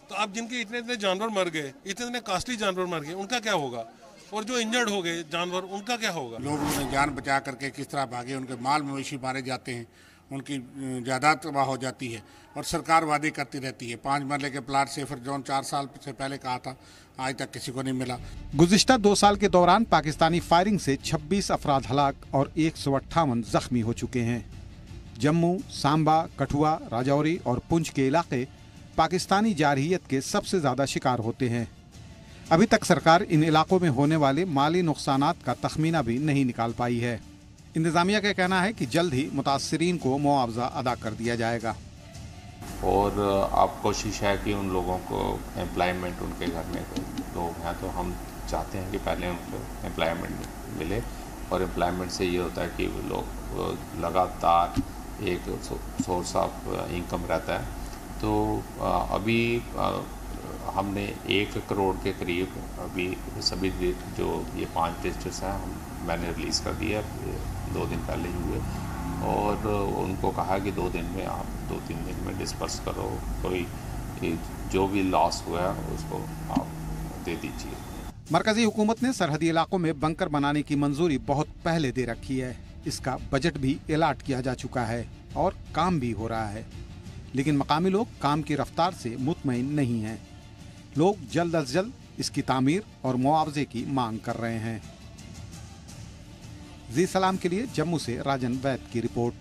[SPEAKER 5] तो अब जिनके इतने जानवर मर गए, इतने कॉस्टली जानवर मर गए, उनका क्या होगा? और जो इंजर्ड हो गए जानवर, उनका क्या होगा?
[SPEAKER 6] लोग उन्हें जान बचा करके किस तरह भागे, उनके माल मवेशी मारे जाते हैं, उनकी जायदाद तबाह हो जाती है और सरकार वादे करती रहती है। 5 मरले के प्लाट सेफर जोन 4 साल से पहले कहा था, आज तक किसी को नहीं मिला।
[SPEAKER 11] गुज़िश्ता 2 साल के दौरान पाकिस्तानी फायरिंग से 26 अफराद हलाक और 158 जख्मी हो चुके हैं। जम्मू, सांबा, कठुआ, राजौरी और पुंछ के इलाके पाकिस्तानी जारहियत के सबसे ज़्यादा शिकार होते हैं। अभी तक सरकार इन इलाकों में होने वाले माली नुकसानात का तखमीना भी नहीं निकाल पाई है। इंतज़ामिया का कहना है कि जल्द ही मुतासरीन को मुआवजा अदा कर दिया जाएगा।
[SPEAKER 24] और अब कोशिश है कि उन लोगों को एम्प्लॉयमेंट, उनके घर में लोग हैं तो हम चाहते हैं कि पहले उनको एम्प्लॉयमेंट मिले, और एम्प्लॉयमेंट से ये होता है कि वो लोग लगातार एक सोर्स ऑफ इनकम रहता है। तो अभी हमने 1 करोड़ के करीब अभी सभी जो ये 5 टेस्टर्स हैं मैंने रिलीज़ कर दिया 2 दिन पहले ही हुए, और उनको कहा कि 2 दिन में आप 2-3 दिन में डिस्पर्स करो, कोई जो भी लॉस हुआ है उसको आप दे दीजिए।
[SPEAKER 11] मरकजी हुकूमत ने सरहदी इलाकों में बंकर बनाने की मंजूरी बहुत पहले दे रखी है। इसका बजट भी अलाट किया जा चुका है और काम भी हो रहा है, लेकिन मकामी लोग काम की रफ्तार से मुतमईन नहीं हैं। लोग जल्द अज जल्द इसकी तामीर और मुआवजे की मांग कर रहे हैं। जी सलाम के लिए जम्मू से राजन वैद की रिपोर्ट।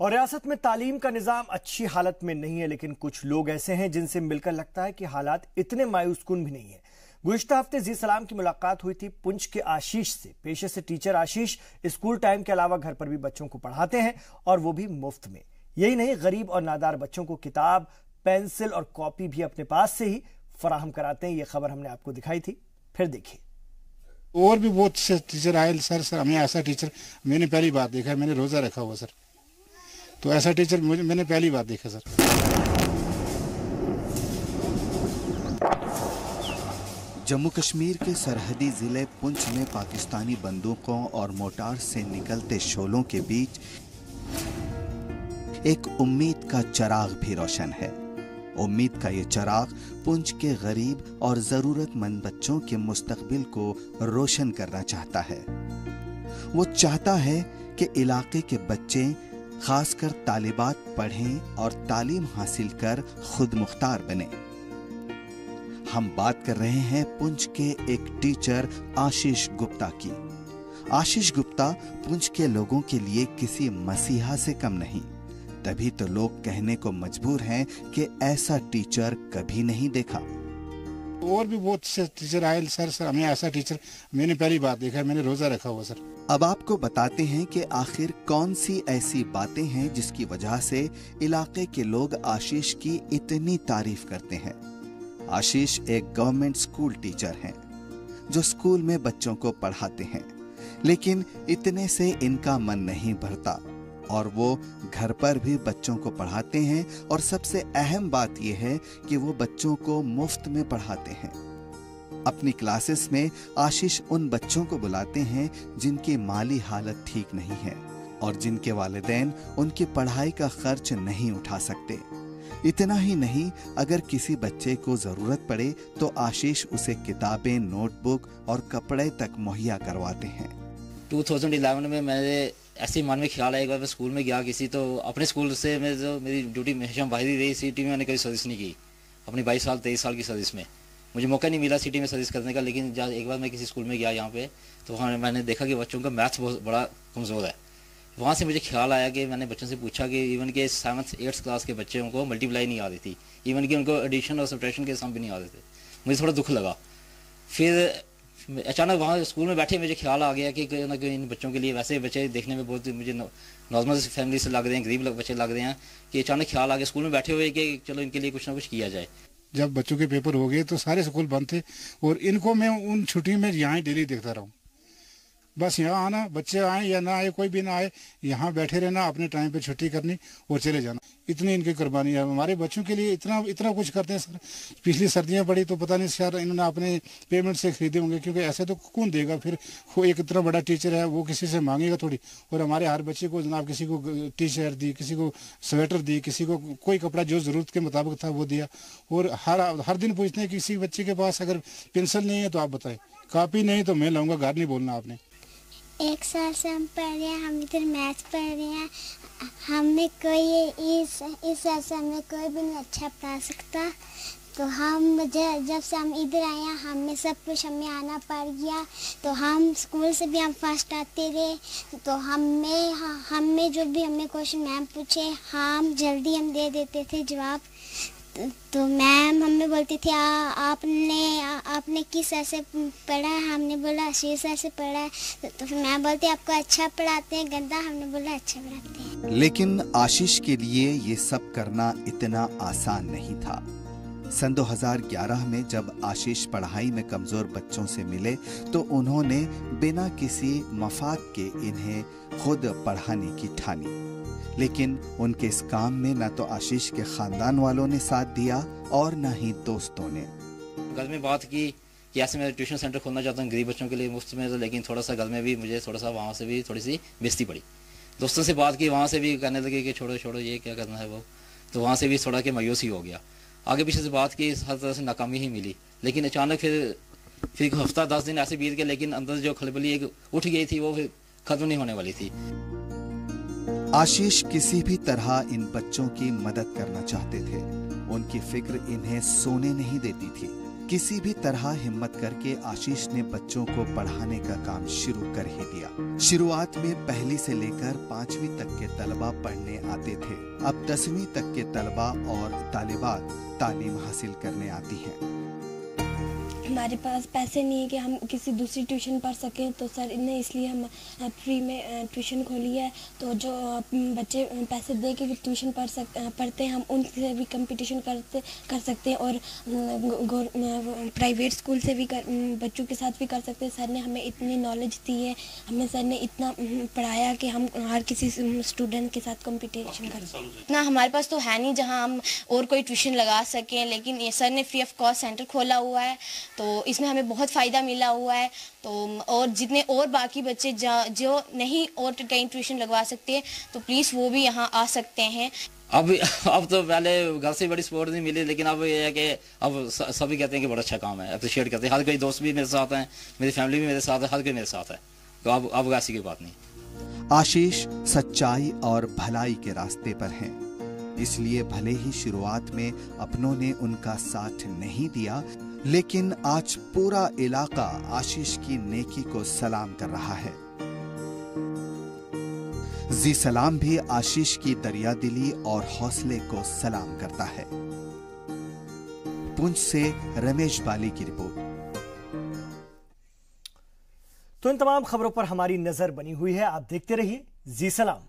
[SPEAKER 1] और रियासत में तालीम का निजाम अच्छी हालत में नहीं है, लेकिन कुछ लोग ऐसे हैं जिनसे मिलकर लगता है कि हालात इतने मायूसकुन भी नहीं है। गुज़िश्ता हफ्ते जी सलाम की मुलाकात हुई थी पुंछ के आशीष से। पेशे से टीचर आशीष स्कूल टाइम के अलावा घर पर भी बच्चों को पढ़ाते हैं, और वो भी मुफ्त में। यही नहीं, गरीब और नादार बच्चों को किताब, पेंसिल और कॉपी भी अपने पास से ही फराहम कराते हैं। ये खबर हमने आपको दिखाई थी, फिर देखिए।
[SPEAKER 6] और भी बहुत से टीचर आए, सर हमें ऐसा टीचर मैंने पहली बार देखा है, मैंने रोजा रखा हुआ सर, तो ऐसा टीचर मैंने पहली बार देखा सर।
[SPEAKER 7] जम्मू कश्मीर के सरहदी जिले पुंछ में पाकिस्तानी बंदूकों और मोटार से निकलते शोलों के बीच एक उम्मीद का चिराग भी रोशन है। उम्मीद का ये चिराग पुंछ के गरीब और जरूरतमंद बच्चों के मुस्तकबिल को रोशन करना चाहता है। वो चाहता है कि इलाके के बच्चे, खासकर तालिबात, पढ़ें और तालीम हासिल कर खुद मुख्तार बने। हम बात कर रहे हैं पुंछ के एक टीचर आशीष गुप्ता की। आशीष गुप्ता पुंछ के लोगों के लिए किसी मसीहा से कम नहीं, तभी तो लोग कहने को मजबूर हैं कि ऐसा टीचर कभी नहीं देखा।
[SPEAKER 6] और भी बहुत से टीचर आए, सर हमें ऐसा टीचर मैंने पहली बार देखा है, मैंने रोजा रखा हुआ सर।
[SPEAKER 7] अब आपको बताते हैं कि आखिर कौन सी ऐसी बातें हैं जिसकी वजह से इलाके के लोग आशीष की इतनी तारीफ करते हैं। आशीष एक गवर्नमेंट स्कूल टीचर हैं, जो स्कूल में बच्चों को पढ़ाते हैं, लेकिन इतने से इनका मन नहीं भरता और वो घर पर भी बच्चों को पढ़ाते हैं। और सबसे अहम बात यह है कि वो बच्चों को मुफ्त में पढ़ाते हैं। अपनी क्लासेस में आशीष उन बच्चों को बुलाते हैं जिनकी माली हालत ठीक नहीं है और जिनके वालिदैन उनकी पढ़ाई का खर्च नहीं उठा सकते। इतना ही नहीं, अगर किसी बच्चे को जरूरत पड़े तो आशीष उसे किताबें, नोटबुक और कपड़े तक मुहैया करवाते हैं।
[SPEAKER 8] 2011 में मेरे ऐसे मन में ख्याल आएगा, मैं स्कूल में गया किसी, तो अपने स्कूल से मेरी ड्यूटी हमेशा बाहरी रही। सिटी में मैंने कभी सर्विस नहीं की अपनी 22-23 साल की सर्विस में। मुझे मौका नहीं मिला सिटी में सर्विस करने का, लेकिन जब एक बार मैं किसी स्कूल में गया यहाँ पे, तो वहाँ मैंने देखा कि बच्चों का मैथ्स बहुत बड़ा कमज़ोर है। वहाँ से मुझे ख्याल आया कि मैंने बच्चों से पूछा कि इवन के 7th-8th क्लास के बच्चों को मल्टीप्लाई नहीं आती थी, इवन कि उनको एडिशन और सब्ट्रैक्शन के सम भी नहीं आते थे। मुझे थोड़ा दुख लगा। फिर अचानक वहाँ स्कूल में बैठे मुझे ख्याल आ गया कि इन बच्चों के लिए, वैसे बच्चे देखने में बहुत मुझे नॉर्मल फैमिली से लग रहे हैं, गरीब बच्चे लग रहे हैं, कि अचानक ख्याल आ गया स्कूल में बैठे हुए कि चलो इनके लिए कुछ ना कुछ किया जाए।
[SPEAKER 6] जब बच्चों के पेपर हो गए तो सारे स्कूल बंद थे और इनको मैं उन छुट्टी में यहाँ डेली देखता रहा हूँ। बस यहाँ आना, बच्चे आए या ना आए, कोई भी ना आए, यहाँ बैठे रहना, अपने टाइम पे छुट्टी करनी और चले जाना। इतनी इनकी कुर्बानी है। हमारे बच्चों के लिए इतना कुछ करते हैं सर। पिछली सर्दियाँ पड़ी तो पता नहीं सर इन्होंने अपने पेमेंट से खरीदे होंगे, क्योंकि ऐसे तो कौन देगा। फिर वो एक इतना बड़ा टीचर है, वो किसी से मांगेगा थोड़ी। और हमारे हर बच्चे को जनाब किसी को टी शर्ट दी, किसी को स्वेटर दी, किसी को कोई कपड़ा जो ज़रूरत के मुताबिक था वो दिया। और हर दिन पूछते हैं किसी बच्चे के पास अगर पेंसिल नहीं है तो आप बताएं, कॉपी नहीं तो मैं लाऊंगा, घर नहीं बोलना आपने।
[SPEAKER 9] 1 साल से हम पढ़ रहे हैं, हम इधर मैथ पढ़ रहे हैं। हमें कोई इस साल से हमें कोई भी नहीं अच्छा पढ़ा सकता। तो हम जब से हम इधर आए हैं, हमें सब कुछ हमें आना पड़ गया। तो हम स्कूल से भी हम फर्स्ट आते रहे। तो हमें जो भी हमें क्वेश्चन मैम पूछे, हम जल्दी हम दे देते थे जवाब। तो मैम हमें बोलती थी आपने किस सर से पढ़ा है? हमने बोला आशीष सर से पढ़ा है। तो फिर मैम बोलती आपको अच्छा पढ़ाते हैं गंदा? हमने बोला अच्छा पढ़ाते हैं।
[SPEAKER 7] लेकिन आशीष के लिए ये सब करना इतना आसान नहीं था। सन 2011 में जब आशीष पढ़ाई में कमजोर बच्चों से मिले तो उन्होंने बिना किसी मफाद के इन्हें खुद पढ़ाने की ठानी। लेकिन उनके इस काम में न तो आशीष के खानदान वालों ने साथ दिया और न ही दोस्तों ने।
[SPEAKER 8] घर में बात की कि ऐसे मैं ट्यूशन सेंटर खोलना चाहता हूँ गरीब बच्चों के लिए मुफ्त में, लेकिन थोड़ा सा घर में भी मुझे थोड़ा सा वहाँ से भी थोड़ी सी बेइज्जती पड़ी। दोस्तों से बात की, वहाँ से भी कहने लगे कि छोड़ो छोड़ो ये क्या करना है वो, तो वहाँ से भी थोड़ा के मायूसी हो गया। आगे पीछे से बात की, हर तरह से नाकामी ही मिली। लेकिन अचानक फिर हफ्ता 10 दिन ऐसे बीत गए, लेकिन अंदर जो खलबली एक उठ गई थी वो फिर खत्म नहीं होने वाली थी।
[SPEAKER 7] आशीष किसी भी तरह इन बच्चों की मदद करना चाहते थे। उनकी फिक्र इन्हें सोने नहीं देती थी। किसी भी तरह हिम्मत करके आशीष ने बच्चों को पढ़ाने का काम शुरू कर ही दिया। शुरुआत में पहली से लेकर 5वीं तक के तलबा पढ़ने आते थे। अब 10वीं तक के तलबा और तालिबात तालीम हासिल करने आती हैं।
[SPEAKER 10] हमारे पास पैसे नहीं है कि हम किसी दूसरी ट्यूशन पढ़ सकें, तो सर ने इसलिए हम फ्री में ट्यूशन खोली है। तो जो बच्चे पैसे दे के ट्यूशन पढ़ते हैं, हम उनसे भी कंपटीशन कर सकते हैं और प्राइवेट स्कूल से भी बच्चों के साथ भी कर सकते हैं। सर ने हमें इतनी नॉलेज दी है, हमें सर ने इतना पढ़ाया कि हम हर किसी स्टूडेंट के साथ कंपटीशन कर सकते हैं।
[SPEAKER 12] इतना हमारे पास तो है नहीं जहाँ हम और कोई ट्यूशन लगा सकें, लेकिन ये सर ने फ्री ऑफ कॉस्ट सेंटर खोला हुआ है, तो इसमें हमें बहुत फ़ायदा मिला हुआ है। तो और जितने और बाकी बच्चे जो नहीं और कहीं ट्यूशन लगवा सकते हैं, तो प्लीज़ वो भी यहाँ आ सकते हैं।
[SPEAKER 8] अब तो पहले घर से बड़ी सपोर्ट नहीं मिली, लेकिन अब ये है कि अब सभी कहते हैं कि बड़ा अच्छा काम है, अप्रिशिएट करते हैं। हर कोई दोस्त भी मेरे साथ हैं, मेरी फैमिली भी मेरे साथ है, हर कोई मेरे साथ है। तो अब ऐसी कोई बात नहीं।
[SPEAKER 7] आशीष सच्चाई और भलाई के रास्ते पर हैं। इसलिए भले ही शुरुआत में अपनों ने उनका साथ नहीं दिया, लेकिन आज पूरा इलाका आशीष की नेकी को सलाम कर रहा है। जी सलाम भी आशीष की दरियादिली और हौसले को सलाम करता है। पुंछ से रमेश बाली की रिपोर्ट।
[SPEAKER 1] तो इन तमाम खबरों पर हमारी नजर बनी हुई है। आप देखते रहिए जी सलाम।